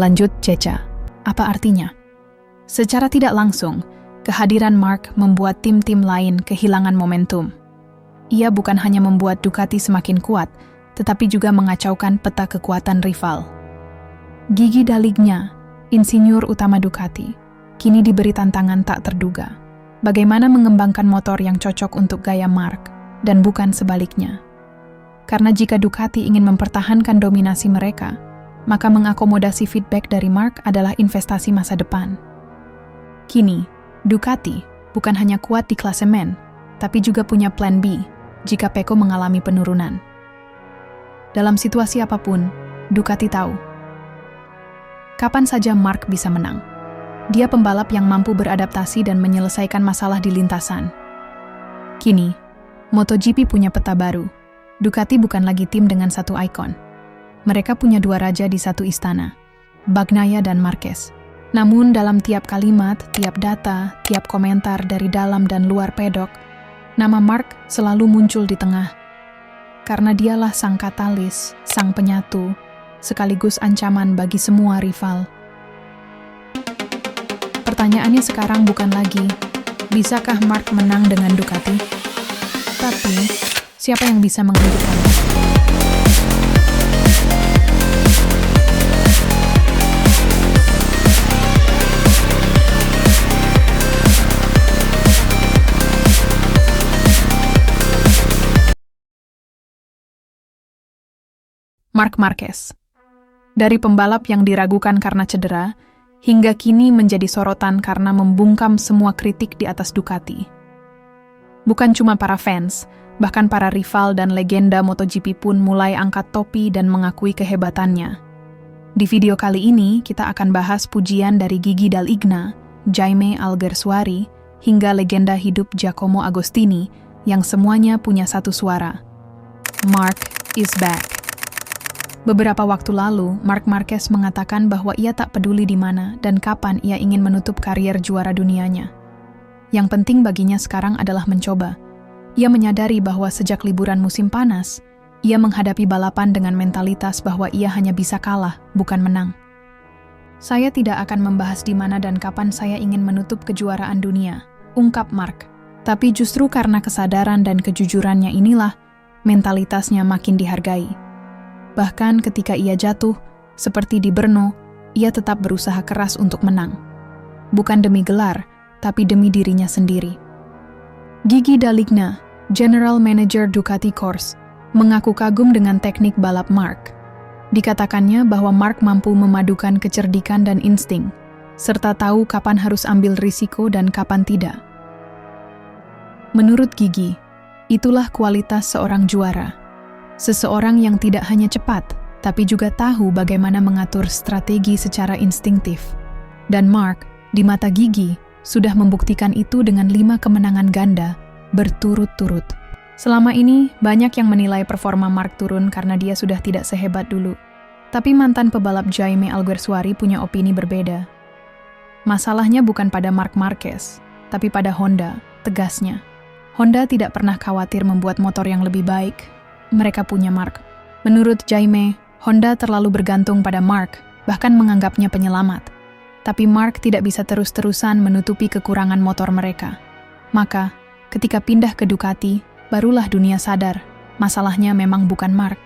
Lanjut Checa, apa artinya? Secara tidak langsung, kehadiran Marc membuat tim-tim lain kehilangan momentum. Ia bukan hanya membuat Ducati semakin kuat, tetapi juga mengacaukan peta kekuatan rival. Gigi Daligna, insinyur utama Ducati, kini diberi tantangan tak terduga. Bagaimana mengembangkan motor yang cocok untuk gaya Marc, dan bukan sebaliknya. Karena jika Ducati ingin mempertahankan dominasi mereka, maka mengakomodasi feedback dari Marc adalah investasi masa depan. Kini, Ducati bukan hanya kuat di klasemen, tapi juga punya plan B jika Pecco mengalami penurunan. Dalam situasi apapun, Ducati tahu kapan saja Marc bisa menang. Dia pembalap yang mampu beradaptasi dan menyelesaikan masalah di lintasan. Kini, MotoGP punya peta baru. Ducati bukan lagi tim dengan satu ikon. Mereka punya dua raja di satu istana, Bagnaia dan Marquez. Namun dalam tiap kalimat, tiap data, tiap komentar dari dalam dan luar pedok, nama Marc selalu muncul di tengah. Karena dialah sang katalis, sang penyatu, sekaligus ancaman bagi semua rival. Pertanyaannya sekarang bukan lagi, bisakah Marc menang dengan Ducati? Tapi, siapa yang bisa menghentikannya? Marc Marquez. Dari pembalap yang diragukan karena cedera, hingga kini menjadi sorotan karena membungkam semua kritik di atas Ducati. Bukan cuma para fans, bahkan para rival dan legenda MotoGP pun mulai angkat topi dan mengakui kehebatannya. Di video kali ini, kita akan bahas pujian dari Gigi Daligna, Jaime Alguersuari, hingga legenda hidup Giacomo Agostini, yang semuanya punya satu suara. Marc is back. Beberapa waktu lalu, Marc Marquez mengatakan bahwa ia tak peduli di mana dan kapan ia ingin menutup karier juara dunianya. Yang penting baginya sekarang adalah mencoba. Ia menyadari bahwa sejak liburan musim panas, ia menghadapi balapan dengan mentalitas bahwa ia hanya bisa kalah, bukan menang. Saya tidak akan membahas di mana dan kapan saya ingin menutup kejuaraan dunia, ungkap Marc. Tapi justru karena kesadaran dan kejujurannya inilah, mentalitasnya makin dihargai. Bahkan ketika ia jatuh, seperti di Brno, ia tetap berusaha keras untuk menang. Bukan demi gelar, tapi demi dirinya sendiri. Gigi Daligna, General Manager Ducati Corse, mengaku kagum dengan teknik balap Marc. Dikatakannya bahwa Marc mampu memadukan kecerdikan dan insting, serta tahu kapan harus ambil risiko dan kapan tidak. Menurut Gigi, itulah kualitas seorang juara. Seseorang yang tidak hanya cepat, tapi juga tahu bagaimana mengatur strategi secara instingtif. Dan Marc, di mata Gigi, sudah membuktikan itu dengan 5 kemenangan ganda berturut-turut. Selama ini, banyak yang menilai performa Marc turun karena dia sudah tidak sehebat dulu. Tapi mantan pebalap Jaime Alguersuari punya opini berbeda. Masalahnya bukan pada Marc Marquez, tapi pada Honda, tegasnya. Honda tidak pernah khawatir membuat motor yang lebih baik. Mereka punya Mark. Menurut Jaime, Honda terlalu bergantung pada Mark, bahkan menganggapnya penyelamat. Tapi Mark tidak bisa terus-terusan menutupi kekurangan motor mereka. Maka, ketika pindah ke Ducati, barulah dunia sadar, masalahnya memang bukan Mark.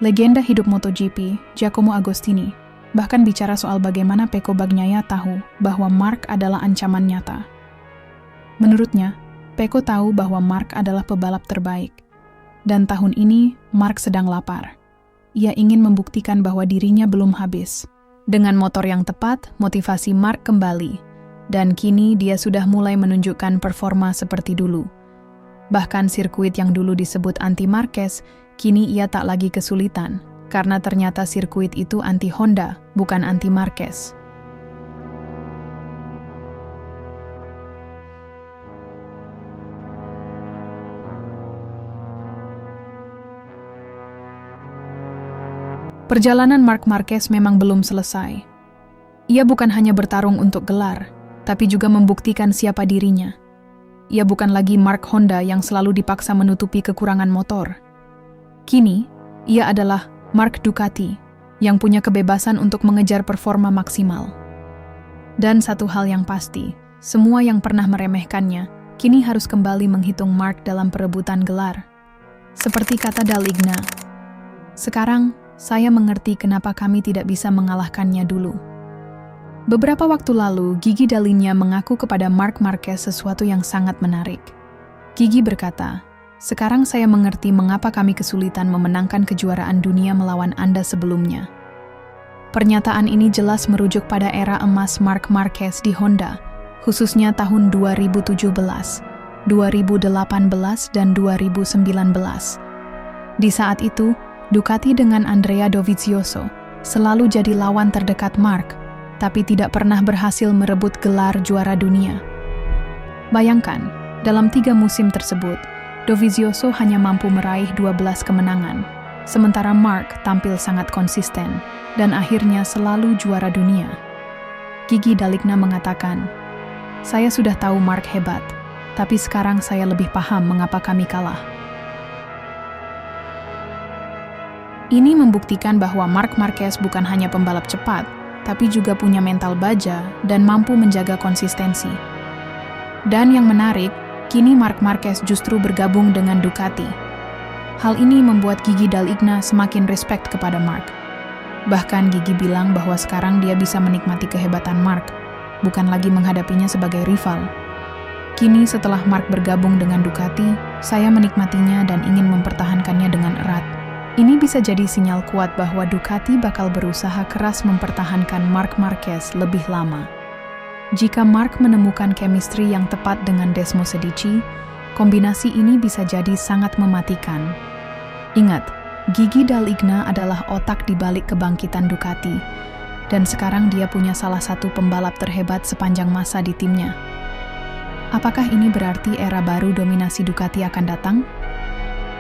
Legenda hidup MotoGP, Giacomo Agostini, bahkan bicara soal bagaimana Pecco Bagnaia tahu bahwa Mark adalah ancaman nyata. Menurutnya, Pecco tahu bahwa Mark adalah pebalap terbaik. Dan tahun ini, Mark sedang lapar. Ia ingin membuktikan bahwa dirinya belum habis. Dengan motor yang tepat, motivasi Mark kembali. Dan kini dia sudah mulai menunjukkan performa seperti dulu. Bahkan sirkuit yang dulu disebut anti Marquez, kini ia tak lagi kesulitan, karena ternyata sirkuit itu anti Honda, bukan anti Marquez. Perjalanan Marc Marquez memang belum selesai. Ia bukan hanya bertarung untuk gelar, tapi juga membuktikan siapa dirinya. Ia bukan lagi Mark Honda yang selalu dipaksa menutupi kekurangan motor. Kini, ia adalah Mark Ducati yang punya kebebasan untuk mengejar performa maksimal. Dan satu hal yang pasti, semua yang pernah meremehkannya, kini harus kembali menghitung Mark dalam perebutan gelar. Seperti kata Daligna, "Sekarang, saya mengerti kenapa kami tidak bisa mengalahkannya dulu." Beberapa waktu lalu, Gigi Dall'Igna mengaku kepada Marc Marquez sesuatu yang sangat menarik. Gigi berkata, "Sekarang saya mengerti mengapa kami kesulitan memenangkan kejuaraan dunia melawan Anda sebelumnya." Pernyataan ini jelas merujuk pada era emas Marc Marquez di Honda, khususnya tahun 2017, 2018, dan 2019. Di saat itu, Ducati dengan Andrea Dovizioso selalu jadi lawan terdekat Marc, tapi tidak pernah berhasil merebut gelar juara dunia. Bayangkan, dalam 3 musim tersebut, Dovizioso hanya mampu meraih 12 kemenangan, sementara Marc tampil sangat konsisten dan akhirnya selalu juara dunia. Gigi Dall'Igna mengatakan, "Saya sudah tahu Marc hebat, tapi sekarang saya lebih paham mengapa kami kalah." Ini membuktikan bahwa Marc Marquez bukan hanya pembalap cepat, tapi juga punya mental baja dan mampu menjaga konsistensi. Dan yang menarik, kini Marc Marquez justru bergabung dengan Ducati. Hal ini membuat Gigi Dall'Igna semakin respect kepada Marc. Bahkan Gigi bilang bahwa sekarang dia bisa menikmati kehebatan Marc, bukan lagi menghadapinya sebagai rival. Kini setelah Marc bergabung dengan Ducati, saya menikmatinya dan ingin mempertahankannya dengan erat. Ini bisa jadi sinyal kuat bahwa Ducati bakal berusaha keras mempertahankan Marc Marquez lebih lama. Jika Marc menemukan chemistry yang tepat dengan Desmosedici, kombinasi ini bisa jadi sangat mematikan. Ingat, Gigi Dall'Igna adalah otak di balik kebangkitan Ducati, dan sekarang dia punya salah satu pembalap terhebat sepanjang masa di timnya. Apakah ini berarti era baru dominasi Ducati akan datang?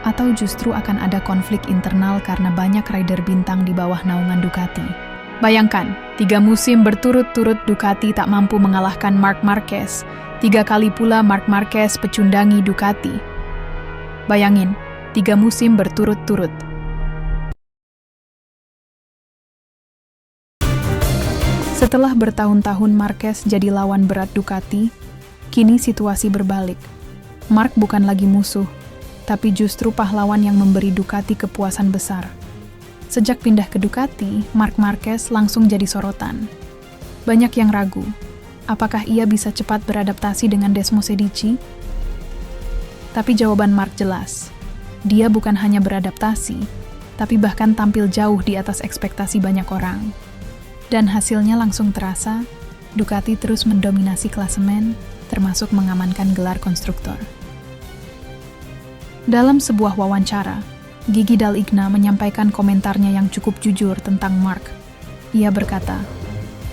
Atau justru akan ada konflik internal karena banyak rider bintang di bawah naungan Ducati? Bayangkan, 3 musim berturut-turut Ducati tak mampu mengalahkan Marc Marquez. 3 kali pula Marc Marquez pecundangi Ducati. Bayangin, 3 musim berturut-turut. Setelah bertahun-tahun Marquez jadi lawan berat Ducati, kini situasi berbalik. Marc bukan lagi musuh, tapi justru pahlawan yang memberi Ducati kepuasan besar. Sejak pindah ke Ducati, Marc Marquez langsung jadi sorotan. Banyak yang ragu, apakah ia bisa cepat beradaptasi dengan Desmosedici? Tapi jawaban Marc jelas. Dia bukan hanya beradaptasi, tapi bahkan tampil jauh di atas ekspektasi banyak orang. Dan hasilnya langsung terasa, Ducati terus mendominasi klasemen, termasuk mengamankan gelar konstruktor. Dalam sebuah wawancara, Gigi Dall'Igna menyampaikan komentarnya yang cukup jujur tentang Marc. Ia berkata,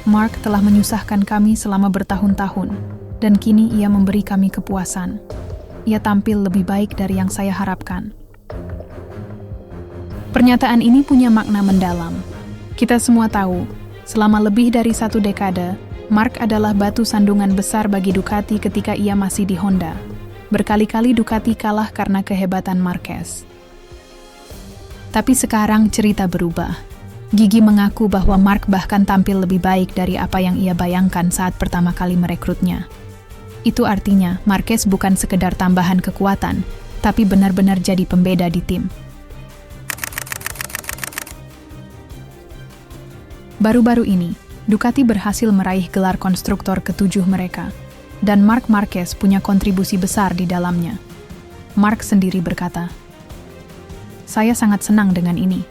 "Marc telah menyusahkan kami selama bertahun-tahun, dan kini ia memberi kami kepuasan. Ia tampil lebih baik dari yang saya harapkan." Pernyataan ini punya makna mendalam. Kita semua tahu, Selama lebih dari 1 dekade, Marc adalah batu sandungan besar bagi Ducati ketika ia masih di Honda. Berkali-kali Ducati kalah karena kehebatan Marquez. Tapi sekarang cerita berubah. Gigi mengaku bahwa Marc bahkan tampil lebih baik dari apa yang ia bayangkan saat pertama kali merekrutnya. Itu artinya Marquez bukan sekedar tambahan kekuatan, tapi benar-benar jadi pembeda di tim. Baru-baru ini, Ducati berhasil meraih gelar konstruktor ke-7 mereka, dan Marc Marquez punya kontribusi besar di dalamnya. Marc sendiri berkata, "Saya sangat senang dengan ini.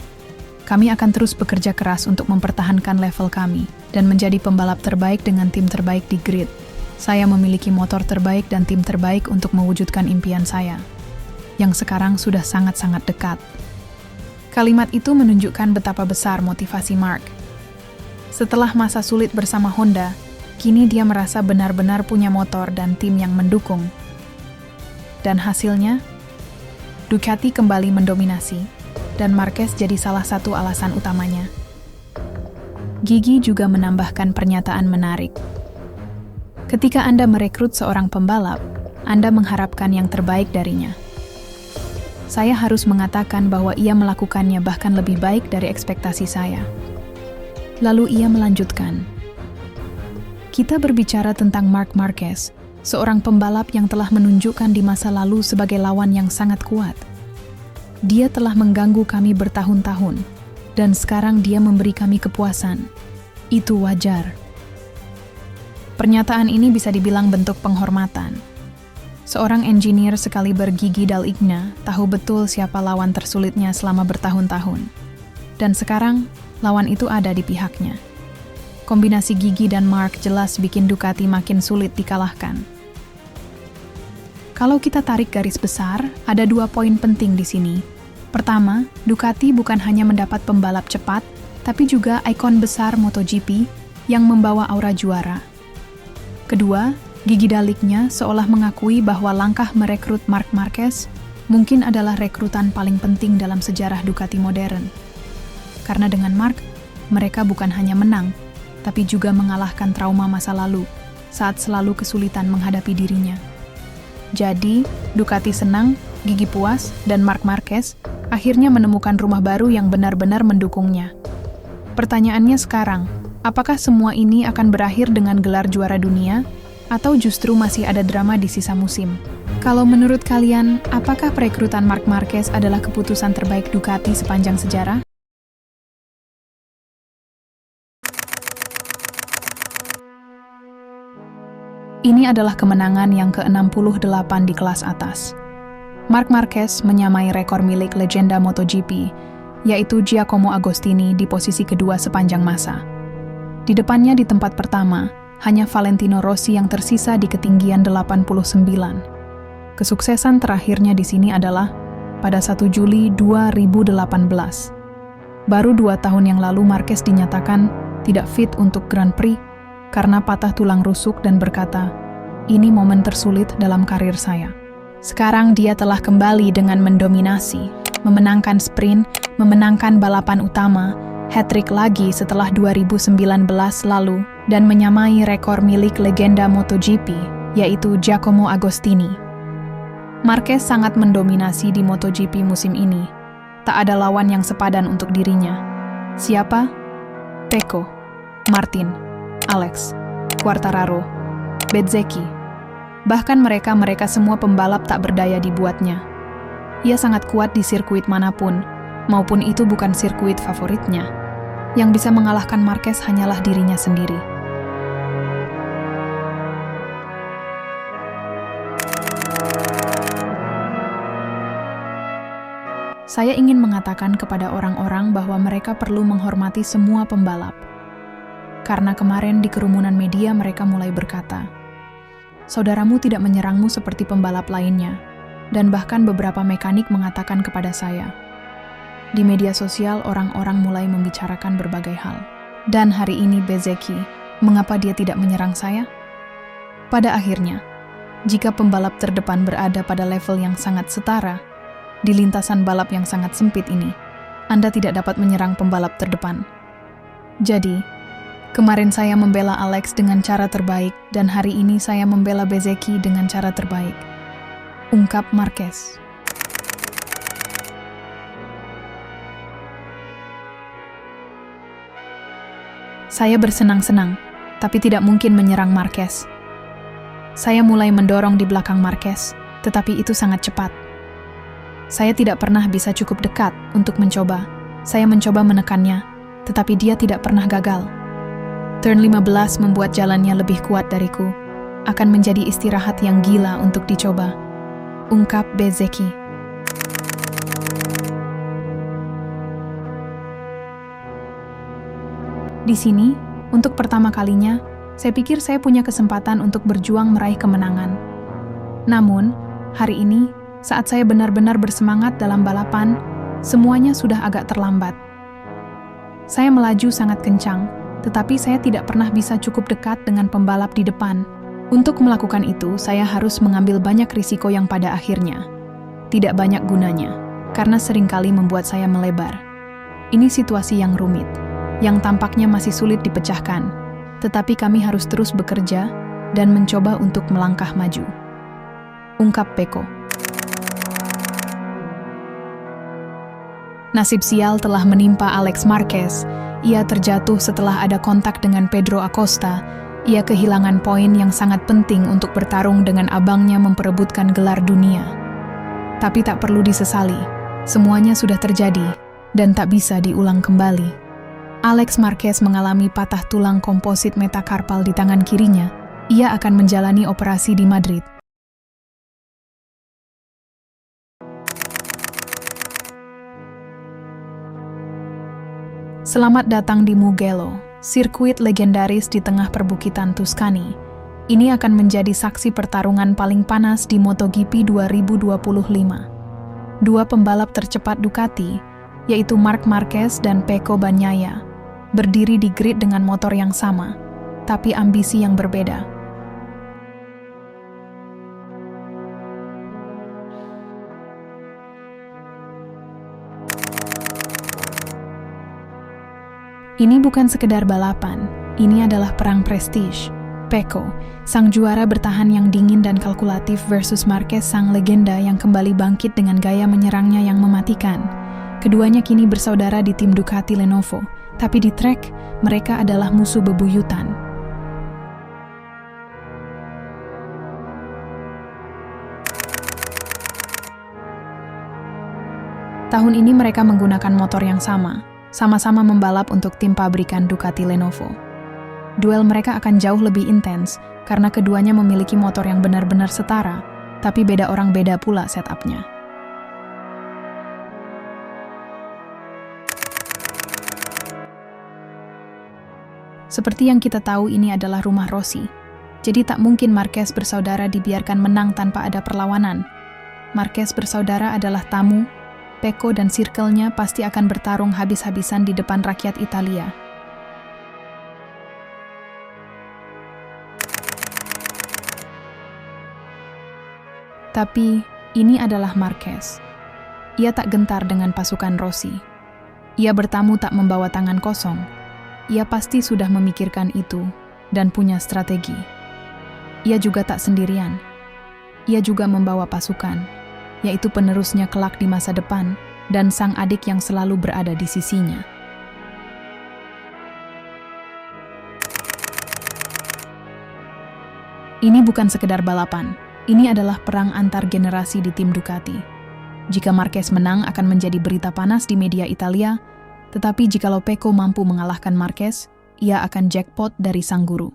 Kami akan terus bekerja keras untuk mempertahankan level kami dan menjadi pembalap terbaik dengan tim terbaik di grid. Saya memiliki motor terbaik dan tim terbaik untuk mewujudkan impian saya, yang sekarang sudah sangat-sangat dekat." Kalimat itu menunjukkan betapa besar motivasi Marc. Setelah masa sulit bersama Honda, kini dia merasa benar-benar punya motor dan tim yang mendukung. Dan hasilnya, Ducati kembali mendominasi, dan Marquez jadi salah satu alasan utamanya. Gigi juga menambahkan pernyataan menarik. Ketika Anda merekrut seorang pembalap, Anda mengharapkan yang terbaik darinya. Saya harus mengatakan bahwa ia melakukannya bahkan lebih baik dari ekspektasi saya. Lalu ia melanjutkan, "Kita berbicara tentang Marc Marquez, seorang pembalap yang telah menunjukkan di masa lalu sebagai lawan yang sangat kuat. Dia telah mengganggu kami bertahun-tahun, dan sekarang dia memberi kami kepuasan. Itu wajar." Pernyataan ini bisa dibilang bentuk penghormatan. Seorang engineer sekaliber Gigi Dall'Igna tahu betul siapa lawan tersulitnya selama bertahun-tahun. Dan sekarang, lawan itu ada di pihaknya. Kombinasi Gigi dan Marc jelas bikin Ducati makin sulit dikalahkan. Kalau kita tarik garis besar, ada 2 poin penting di sini. Pertama, Ducati bukan hanya mendapat pembalap cepat, tapi juga ikon besar MotoGP yang membawa aura juara. Kedua, Gigi Dall'Igna seolah mengakui bahwa langkah merekrut Marc Marquez mungkin adalah rekrutan paling penting dalam sejarah Ducati modern. Karena dengan Marc, mereka bukan hanya menang, tapi juga mengalahkan trauma masa lalu saat selalu kesulitan menghadapi dirinya. Jadi, Ducati senang, Gigi puas, dan Marc Marquez akhirnya menemukan rumah baru yang benar-benar mendukungnya. Pertanyaannya sekarang, apakah semua ini akan berakhir dengan gelar juara dunia, atau justru masih ada drama di sisa musim? Kalau menurut kalian, apakah perekrutan Marc Marquez adalah keputusan terbaik Ducati sepanjang sejarah? Ini adalah kemenangan yang ke-68 di kelas atas. Marc Marquez menyamai rekor milik legenda MotoGP, yaitu Giacomo Agostini di posisi kedua sepanjang masa. Di depannya di tempat pertama, hanya Valentino Rossi yang tersisa di ketinggian 89. Kesuksesan terakhirnya di sini adalah pada 1 Juli 2018. Baru 2 tahun yang lalu Marquez dinyatakan tidak fit untuk Grand Prix karena patah tulang rusuk dan berkata, "Ini momen tersulit dalam karir saya." Sekarang dia telah kembali dengan mendominasi, memenangkan sprint, memenangkan balapan utama, hat-trick lagi setelah 2019 lalu, dan menyamai rekor milik legenda MotoGP, yaitu Giacomo Agostini. Marquez sangat mendominasi di MotoGP musim ini. Tak ada lawan yang sepadan untuk dirinya. Siapa? Pecco, Martin, Alex, Quartararo, Bezzecchi. Bahkan mereka semua pembalap tak berdaya dibuatnya. Ia sangat kuat di sirkuit manapun, maupun itu bukan sirkuit favoritnya. Yang bisa mengalahkan Marquez hanyalah dirinya sendiri. Saya ingin mengatakan kepada orang-orang bahwa mereka perlu menghormati semua pembalap. Karena kemarin di kerumunan media mereka mulai berkata, "Saudaramu tidak menyerangmu seperti pembalap lainnya," dan bahkan beberapa mekanik mengatakan kepada saya. Di media sosial orang-orang mulai membicarakan berbagai hal. Dan hari ini Bezzecchi, mengapa dia tidak menyerang saya? Pada akhirnya, jika pembalap terdepan berada pada level yang sangat setara, di lintasan balap yang sangat sempit ini, Anda tidak dapat menyerang pembalap terdepan. Jadi, Kemarin saya membela Alex dengan cara terbaik, dan hari ini saya membela Bezzecchi dengan cara terbaik. Ungkap Marquez. Saya bersenang-senang, tapi tidak mungkin menyerang Marquez. Saya mulai mendorong di belakang Marquez, tetapi itu sangat cepat. Saya tidak pernah bisa cukup dekat untuk mencoba. Saya mencoba menekannya, tetapi dia tidak pernah gagal. Turn 15 membuat jalannya lebih kuat dariku. Akan menjadi istirahat yang gila untuk dicoba. Ungkap Bezzecchi. Di sini, untuk pertama kalinya, saya pikir saya punya kesempatan untuk berjuang meraih kemenangan. Namun, hari ini, saat saya benar-benar bersemangat dalam balapan, semuanya sudah agak terlambat. Saya melaju sangat kencang, tetapi saya tidak pernah bisa cukup dekat dengan pembalap di depan. Untuk melakukan itu, saya harus mengambil banyak risiko yang pada akhirnya tidak banyak gunanya, karena seringkali membuat saya melebar. Ini situasi yang rumit, yang tampaknya masih sulit dipecahkan, tetapi kami harus terus bekerja dan mencoba untuk melangkah maju. Ungkap Pecco. Nasib sial telah menimpa Alex Marquez. Ia terjatuh setelah ada kontak dengan Pedro Acosta. Ia kehilangan poin yang sangat penting untuk bertarung dengan abangnya memperebutkan gelar dunia. Tapi tak perlu disesali, semuanya sudah terjadi dan tak bisa diulang kembali. Alex Marquez mengalami patah tulang komposit metakarpal di tangan kirinya. Ia akan menjalani operasi di Madrid. Selamat datang di Mugello, sirkuit legendaris di tengah perbukitan Tuscany. Ini akan menjadi saksi pertarungan paling panas di MotoGP 2025. Dua pembalap tercepat Ducati, yaitu Marc Marquez dan Pecco Bagnaia, berdiri di grid dengan motor yang sama, tapi ambisi yang berbeda. Ini bukan sekedar balapan, ini adalah perang prestige. Pecco, sang juara bertahan yang dingin dan kalkulatif versus Marquez, sang legenda yang kembali bangkit dengan gaya menyerangnya yang mematikan. Keduanya kini bersaudara di tim Ducati Lenovo, tapi di trek, mereka adalah musuh bebuyutan. Tahun ini mereka menggunakan motor yang sama-sama membalap untuk tim pabrikan Ducati Lenovo. Duel mereka akan jauh lebih intens karena keduanya memiliki motor yang benar-benar setara, tapi beda orang beda pula setupnya. Seperti yang kita tahu, ini adalah rumah Rossi, jadi tak mungkin Marquez bersaudara dibiarkan menang tanpa ada perlawanan. Marquez bersaudara adalah tamu. Pecco dan circle-nya pasti akan bertarung habis-habisan di depan rakyat Italia. Tapi, ini adalah Marquez. Ia tak gentar dengan pasukan Rossi. Ia bertamu tak membawa tangan kosong. Ia pasti sudah memikirkan itu dan punya strategi. Ia juga tak sendirian. Ia juga membawa pasukan, yaitu penerusnya kelak di masa depan, dan sang adik yang selalu berada di sisinya. Ini bukan sekedar balapan, ini adalah perang antar generasi di tim Ducati. Jika Marquez menang akan menjadi berita panas di media Italia, tetapi jikalau Pecco mampu mengalahkan Marquez, ia akan jackpot dari sang guru.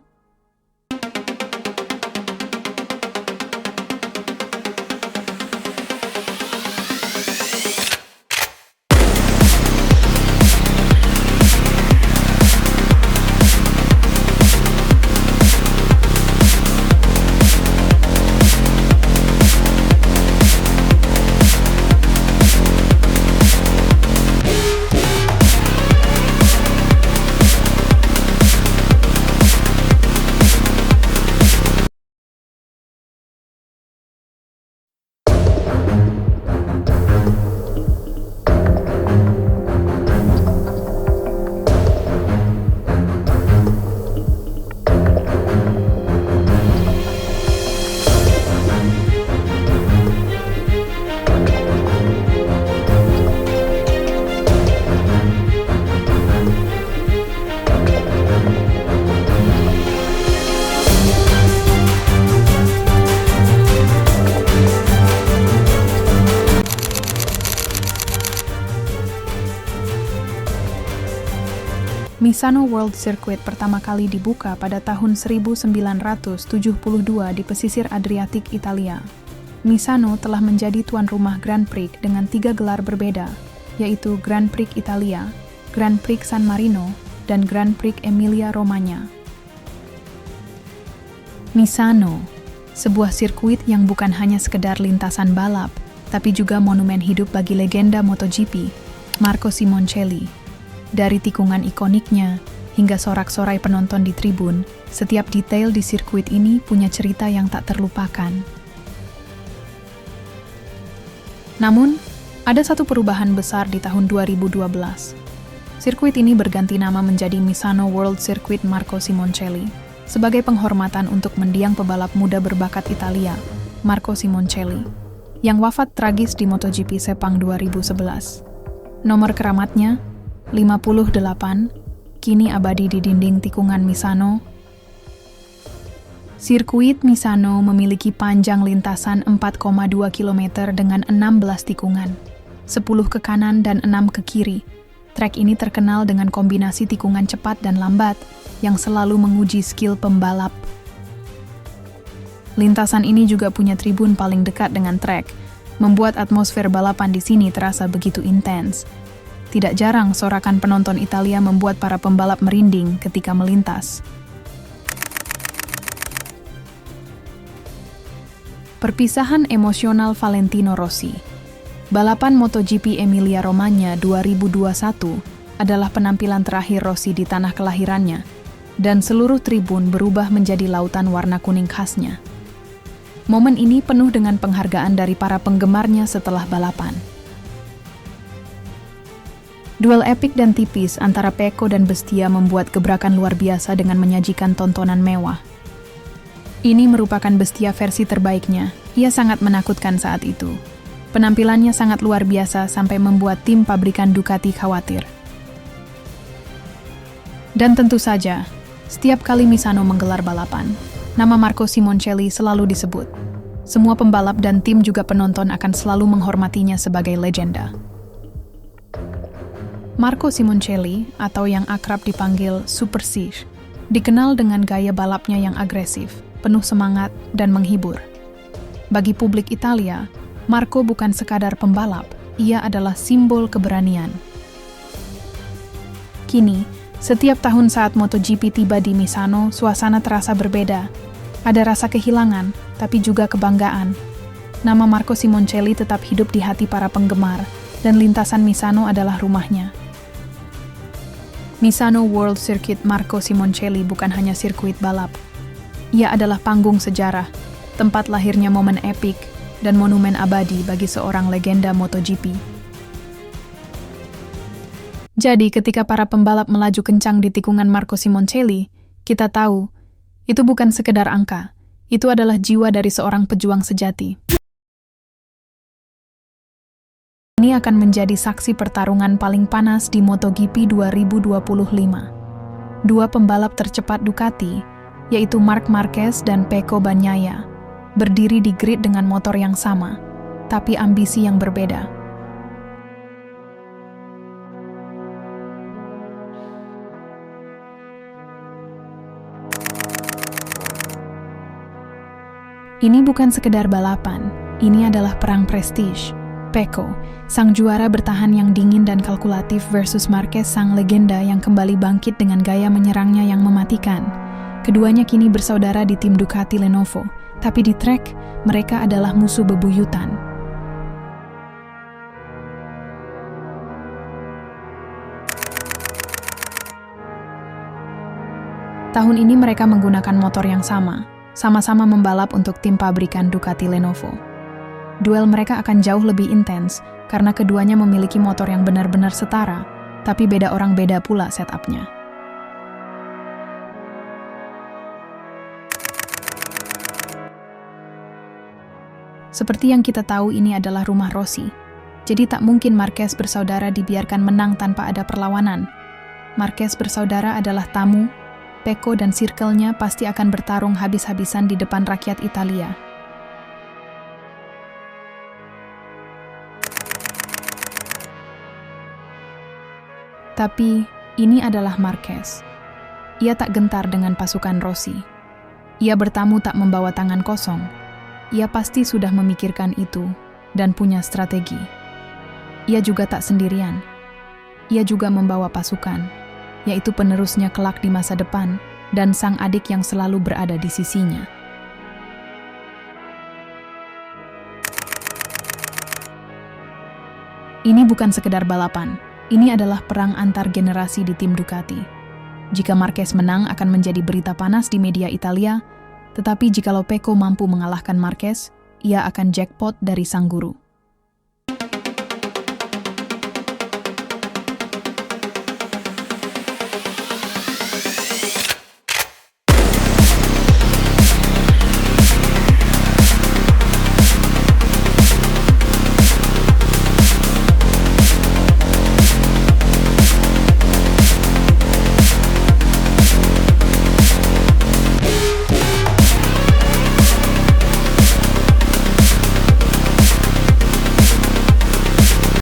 Misano World Circuit pertama kali dibuka pada tahun 1972 di pesisir Adriatik, Italia. Misano telah menjadi tuan rumah Grand Prix dengan 3 gelar berbeda, yaitu Grand Prix Italia, Grand Prix San Marino, dan Grand Prix Emilia-Romagna. Misano, sebuah sirkuit yang bukan hanya sekedar lintasan balap, tapi juga monumen hidup bagi legenda MotoGP, Marco Simoncelli. Dari tikungan ikoniknya hingga sorak-sorai penonton di tribun, setiap detail di sirkuit ini punya cerita yang tak terlupakan. Namun, ada satu perubahan besar di tahun 2012. Sirkuit ini berganti nama menjadi Misano World Circuit Marco Simoncelli, sebagai penghormatan untuk mendiang pebalap muda berbakat Italia, Marco Simoncelli, yang wafat tragis di MotoGP Sepang 2011. Nomor keramatnya, 58, kini abadi di dinding tikungan Misano. Sirkuit Misano memiliki panjang lintasan 4,2 km dengan 16 tikungan, 10 ke kanan dan 6 ke kiri. Trek ini terkenal dengan kombinasi tikungan cepat dan lambat yang selalu menguji skill pembalap. Lintasan ini juga punya tribun paling dekat dengan trek, membuat atmosfer balapan di sini terasa begitu intens. Tidak jarang sorakan penonton Italia membuat para pembalap merinding ketika melintas. Perpisahan emosional Valentino Rossi. Balapan MotoGP Emilia-Romagna 2021 adalah penampilan terakhir Rossi di tanah kelahirannya, dan seluruh tribun berubah menjadi lautan warna kuning khasnya. Momen ini penuh dengan penghargaan dari para penggemarnya setelah balapan. Duel epik dan tipis antara Pecco dan Bestia membuat gebrakan luar biasa dengan menyajikan tontonan mewah. Ini merupakan Bestia versi terbaiknya. Ia sangat menakutkan saat itu. Penampilannya sangat luar biasa sampai membuat tim pabrikan Ducati khawatir. Dan tentu saja, setiap kali Misano menggelar balapan, nama Marco Simoncelli selalu disebut. Semua pembalap dan tim juga penonton akan selalu menghormatinya sebagai legenda. Marco Simoncelli, atau yang akrab dipanggil Super Sig, dikenal dengan gaya balapnya yang agresif, penuh semangat, dan menghibur. Bagi publik Italia, Marco bukan sekadar pembalap, ia adalah simbol keberanian. Kini, setiap tahun saat MotoGP tiba di Misano, suasana terasa berbeda. Ada rasa kehilangan, tapi juga kebanggaan. Nama Marco Simoncelli tetap hidup di hati para penggemar, dan lintasan Misano adalah rumahnya. Misano World Circuit Marco Simoncelli bukan hanya sirkuit balap. Ia adalah panggung sejarah, tempat lahirnya momen epik, dan monumen abadi bagi seorang legenda MotoGP. Jadi, ketika para pembalap melaju kencang di tikungan Marco Simoncelli, kita tahu, itu bukan sekedar angka, itu adalah jiwa dari seorang pejuang sejati. Ini akan menjadi saksi pertarungan paling panas di MotoGP 2025. Dua pembalap tercepat Ducati, yaitu Marc Marquez dan Pecco Bagnaia, berdiri di grid dengan motor yang sama, tapi ambisi yang berbeda. Ini bukan sekedar balapan, ini adalah perang prestij. Pecco, sang juara bertahan yang dingin dan kalkulatif versus Marquez, sang legenda yang kembali bangkit dengan gaya menyerangnya yang mematikan. Keduanya kini bersaudara di tim Ducati Lenovo, tapi di trek, mereka adalah musuh bebuyutan. Tahun ini mereka menggunakan motor yang sama-sama membalap untuk tim pabrikan Ducati Lenovo. Duel mereka akan jauh lebih intens karena keduanya memiliki motor yang benar-benar setara, tapi beda orang beda pula setupnya. Seperti yang kita tahu, ini adalah rumah Rossi, jadi tak mungkin Marquez bersaudara dibiarkan menang tanpa ada perlawanan. Marquez bersaudara adalah tamu, Pecco dan circle-nya pasti akan bertarung habis-habisan di depan rakyat Italia. Tapi, Ini adalah Marquez. Ia tak gentar dengan pasukan Rossi. Ia bertamu tak membawa tangan kosong. Ia pasti sudah memikirkan itu dan punya strategi. Ia juga tak sendirian. Ia juga membawa pasukan, yaitu penerusnya kelak di masa depan dan sang adik yang selalu berada di sisinya. Ini bukan sekedar balapan, ini adalah perang antar generasi di tim Ducati. Jika Marquez menang akan menjadi berita panas di media Italia, tetapi jikalau Pecco mampu mengalahkan Marquez, ia akan jackpot dari sang guru.